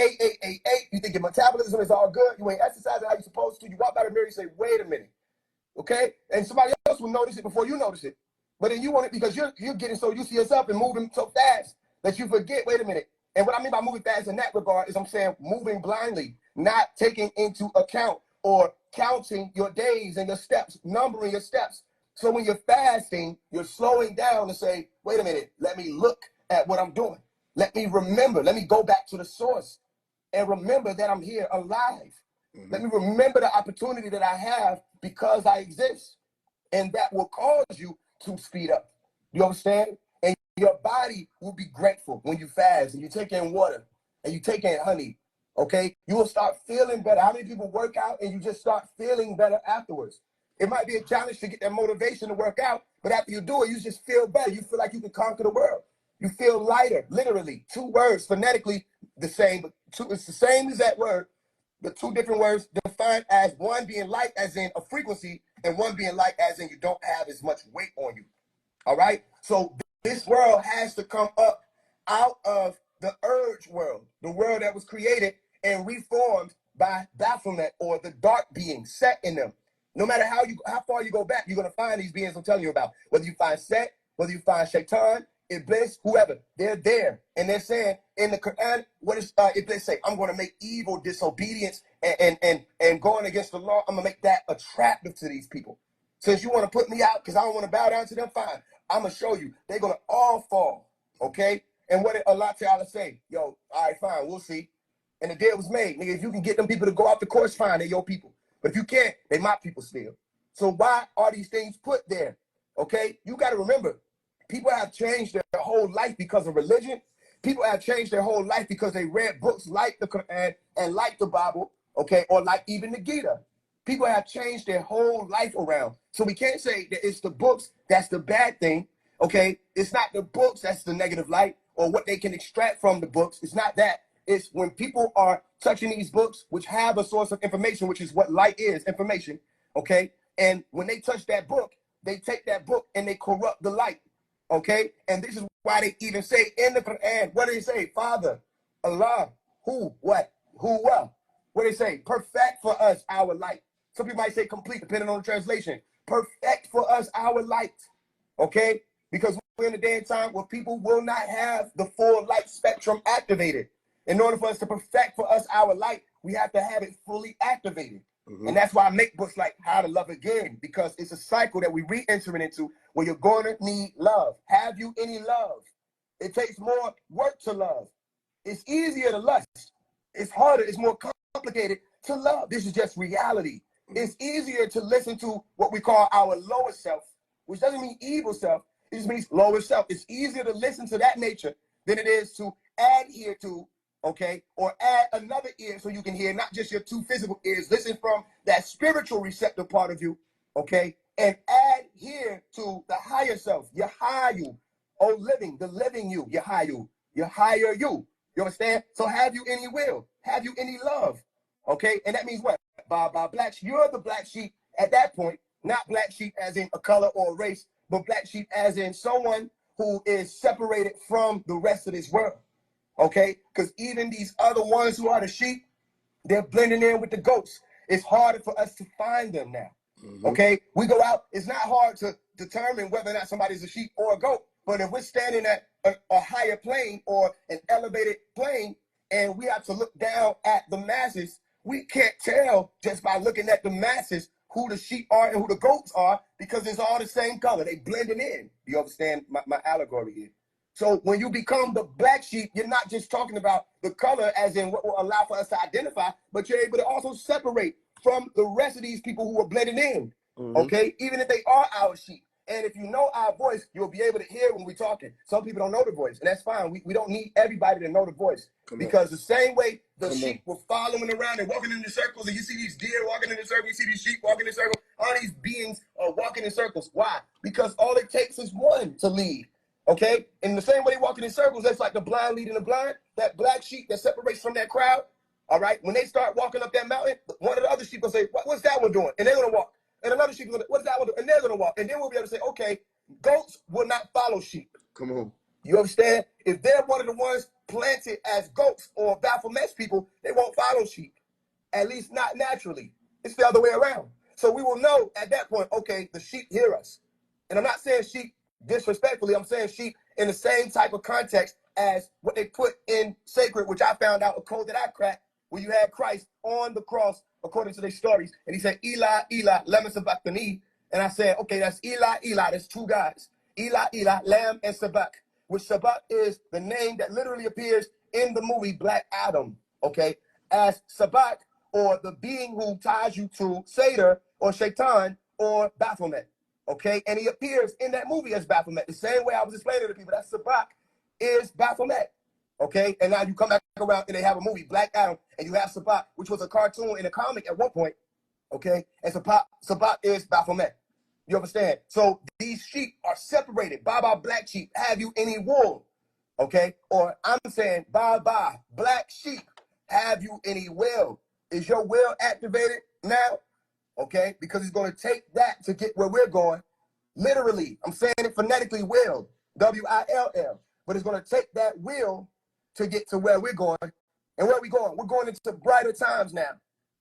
You think your metabolism is all good. You ain't exercising how you're supposed to. You walk by the mirror and say, wait a minute. Okay? And somebody else will notice it before you notice it. But then you want it because you're getting so used to yourself and moving so fast that you forget, wait a minute. And what I mean by moving fast in that regard is I'm saying moving blindly, not taking into account or counting your days and your steps, numbering your steps. So when you're fasting, you're slowing down and say, wait a minute, let me look at what I'm doing. Let me remember. Let me go back to the source and remember that I'm here alive. Let me remember the opportunity that I have because I exist. And that will cause you to speed up. You understand? And your body will be grateful when you fast and you take in water and you take in honey. Okay? You will start feeling better. How many people work out and you just start feeling better afterwards? It might be a challenge to get that motivation to work out, but after you do it, you just feel better. You feel like you can conquer the world. You feel lighter, literally. 2 words, phonetically the same, but it's the same as that word. The 2 different words defined as one being light as in a frequency and one being light as in you don't have as much weight on you. All right? So this world has to come up out of the urge world, the world that was created and reformed by Baphomet or the dark beings set in them. No matter how far you go back, you're going to find these beings I'm telling you about. Whether you find Set, whether you find Shaitan, Iblis, whoever, they're there. And they're saying in the Quran, what does Iblis say? I'm going to make evil, disobedience, and going against the law. I'm going to make that attractive to these people. Since you want to put me out because I don't want to bow down to them, fine. I'm going to show you. They're going to all fall, okay? And what did Allah Ta'ala say? Yo, all right, fine, we'll see. And the deal was made. Nigga, if you can get them people to go off the course, fine, they're your people. But if you can't, they my people still. So why are these things put there? Okay? You got to remember, people have changed their whole life because of religion. People have changed their whole life because they read books like the Quran and like the Bible, okay, or like even the Gita. People have changed their whole life around. So we can't say that it's the books that's the bad thing, okay? It's not the books that's the negative light or what they can extract from the books. It's not that. It's when people are touching these books, which have a source of information, which is what light is, information, okay? And when they touch that book, they take that book and they corrupt the light, okay? And this is why they even say in the Quran, what do they say? Father, Allah, who, what, who, what? What do they say? Perfect for us our light. Some people might say complete, depending on the translation. Perfect for us our light, okay? Because we're in a day and time where people will not have the full light spectrum activated. In order for us to perfect for us our light, we have to have it fully activated. And that's why I make books like How to Love Again, because it's a cycle that we re-entering into where you're going to need love. Have you any love? It takes more work to love. It's easier to lust. It's harder. It's more complicated to love. This is just reality. It's easier to listen to what we call our lower self, which doesn't mean evil self. It just means lower self. It's easier to listen to that nature than it is to adhere to okay? Or add another ear so you can hear, not just your two physical ears. Listen from that spiritual receptive part of you, okay? And add here to the higher self, your higher you, living, the living you, your higher you, your higher you. You understand? So have you any will? Have you any love? Okay? And that means what? By black, you're the black sheep at that point, not black sheep as in a color or a race, but black sheep as in someone who is separated from the rest of this world. Okay? Because even these other ones who are the sheep, they're blending in with the goats. It's harder for us to find them now. Okay? We go out, it's not hard to determine whether or not somebody's a sheep or a goat. But if we're standing at a higher plane or an elevated plane and we have to look down at the masses, we can't tell just by looking at the masses who the sheep are and who the goats are because it's all the same color. They blending in. Do you understand my allegory here? So when you become the black sheep, you're not just talking about the color as in what will allow for us to identify, but you're able to also separate from the rest of these people who are blending in, okay? Even if they are our sheep. And if you know our voice, you'll be able to hear when we're talking. Some people don't know the voice, and that's fine. We don't need everybody to know the voice. Because the same way the sheep were following around and walking in the circles, and you see these deer walking in the circle, you see these sheep walking in the circle, all these beings are walking in circles. Why? Because all it takes is one to lead. Okay? In the same way they walking in circles, that's like the blind leading the blind. That black sheep that separates from that crowd, all right? When they start walking up that mountain, one of the other sheep will say, what's that one doing? And they're going to walk. And another sheep will say, what's that one doing? And they're going to walk. And then we'll be able to say, okay, goats will not follow sheep. Come on. You understand? If they're one of the ones planted as goats or Baphomet people, they won't follow sheep. At least not naturally. It's the other way around. So we will know at that point, okay, the sheep hear us. And I'm not saying sheep disrespectfully. I'm saying sheep in the same type of context as what they put in sacred, which I found out a code that I cracked, where you had Christ on the cross, according to their stories. And he said, Eli, Eli, lema sabachthani. And I said, okay, that's Eli, Eli. There's two guys. Eli, Eli, lamb and sabach, which sabach is the name that literally appears in the movie Black Adam, okay, as sabach, or the being who ties you to Seder or Shaitan or Baphomet. Okay, and he appears in that movie as Baphomet. The same way I was explaining to people, that Sabak is Baphomet. Okay, and now you come back around and they have a movie, Black Adam, and you have Sabak, which was a cartoon in a comic at one point. Okay, and Sabak is Baphomet. You understand? So these sheep are separated. Baba, black sheep, have you any wool? Okay, or I'm saying, bye, black sheep, have you any will? Is your will activated now? Okay, because it's going to take that to get where we're going. Literally, I'm saying it phonetically, will, W-I-L-L. But it's going to take that will to get to where we're going. And where are we going? We're going into brighter times now.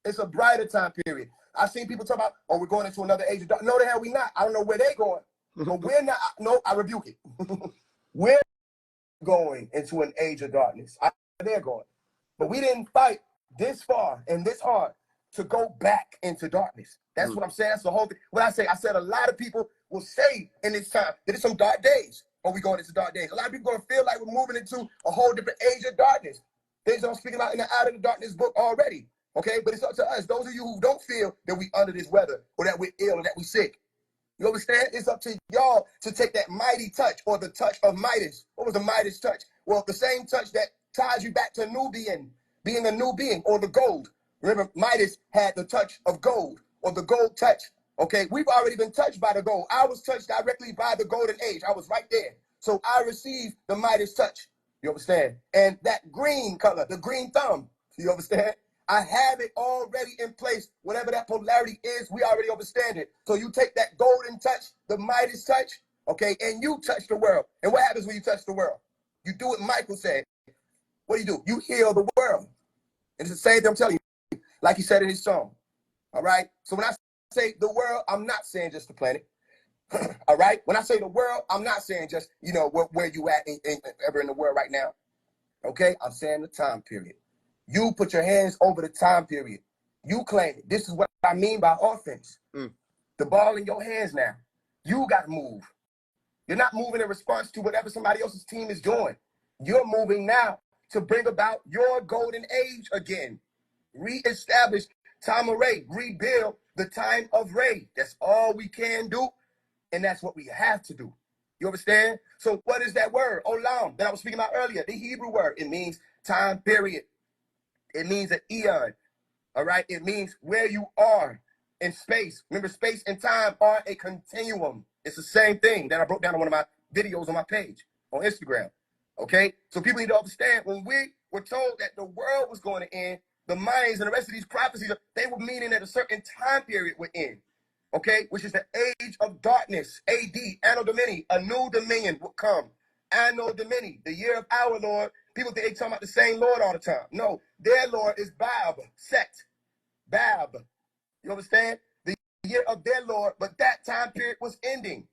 It's a brighter time period. I've seen people talk about, oh, we're going into another age of darkness. No, the hell we not. I don't know where they're going. But we're not. No, I rebuke it. We're going into an age of darkness. They're going. But we didn't fight this far and this hard to go back into darkness. That's what I'm saying. That's the whole thing. What I said a lot of people will say in this time that it's some dark days. Or we going into dark days. A lot of people going to feel like we're moving into a whole different age of darkness. Things I'm speaking about in the Out of the Darkness book already. Okay, but it's up to us. Those of you who don't feel that we under this weather or that we're ill or that we're sick. You understand? It's up to y'all to take that mighty touch or the touch of Midas. What was the Midas touch? Well, the same touch that ties you back to Nubian, being a new being, or the gold. Remember, Midas had the touch of gold, or the gold touch. Okay, we've already been touched by the gold. I was touched directly by the golden age. I was right there. So I received the Midas touch. You understand? And that green color, the green thumb, you understand? I have it already in place. Whatever that polarity is, we already understand it. So you take that golden touch, the Midas touch, okay, and you touch the world. And what happens when you touch the world? You do what Michael said. What do? You heal the world. And it's the same thing I'm telling you, like he said in his song. All right? So when I say the world, I'm not saying just the planet. All right? When I say the world, I'm not saying just, you know, where you at ever in the world right now. Okay? I'm saying the time period. You put your hands over the time period. You claim it. This is what I mean by offense. The ball in your hands now. You got to move. You're not moving in response to whatever somebody else's team is doing. You're moving now to bring about your golden age again. Reestablish time of Ray. Rebuild the time of Ray. That's all we can do, and that's what we have to do. You understand? So what is that word? Olam, that I was speaking about earlier, the Hebrew word. It means time period. It means an eon. All right? It means where you are in space. Remember, space and time are a continuum. It's the same thing that I broke down in one of my videos on my page on Instagram. Okay? So people need to understand, when we were told that the world was going to end, the Mayans and the rest of these prophecies, they were meaning that a certain time period would end. Okay? Which is the age of darkness. AD, Anno Domini, a new dominion would come. Anno Domini, the year of our Lord. People think they talking about the same Lord all the time. No, their Lord is Bab, Set, Bab. You understand? The year of their Lord, but that time period was ending.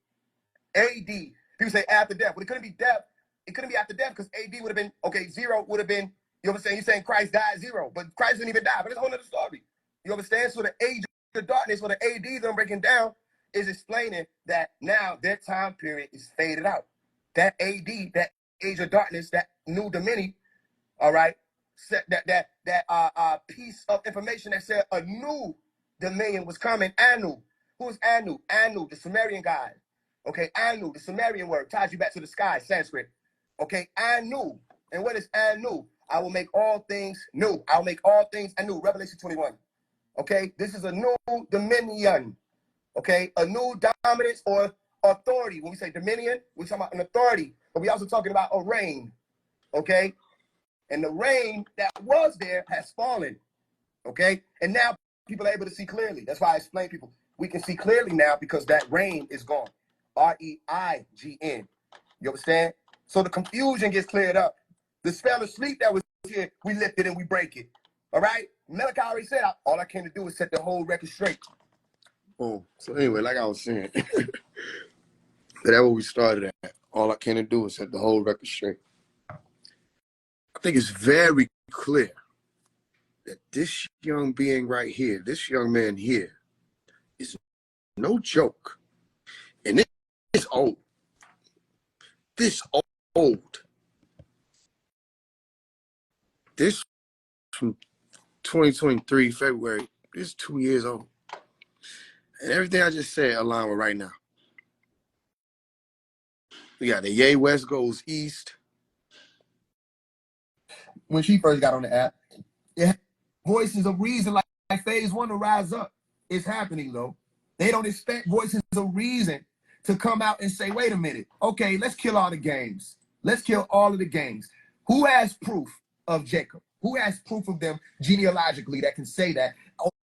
AD. People say after death. Well, it couldn't be death. It couldn't be after death because AD would have been, okay, 0 would have been, you understand? You're saying Christ died 0, but Christ didn't even die. But it's a whole other story. You understand? So the age of darkness, or the AD that I'm breaking down, is explaining that now their time period is faded out. That AD, that age of darkness, that new dominion, all right, that piece of information that said a new dominion was coming. Anu. Who's Anu? Anu, the Sumerian guy. Okay, Anu, the Sumerian word, ties you back to the sky, Sanskrit. Okay, Anu. And what is Anu? I will make all things new. I'll make all things anew. Revelation 21. Okay, this is a new dominion. Okay, a new dominance or authority. When we say dominion, we're talking about an authority, but we're also talking about a reign. Okay, and the reign that was there has fallen. Okay, and now people are able to see clearly. That's why I explain people. We can see clearly now because that reign is gone. R-E-I-G-N. You understand? So the confusion gets cleared up. The spell of sleep that was here, we lift it and we break it. All right? Malachi already said, all I came to do is set the whole record straight. Oh, so anyway, like I was saying, that's where we started at. All I came to do is set the whole record straight. I think it's very clear that this young being right here, this young man here, is no joke. And it's old. This old. This from 2023, February, this is 2 years old. And everything I just said align with right now. We got the Yay West goes east. When she first got on the app, it had voices of reason like Phase 1 to rise up. It's happening, though. They don't expect voices of reason to come out and say, wait a minute, okay, let's kill all the games. Let's kill all of the games. Who has proof of Jacob? Who has proof of them genealogically that can say that?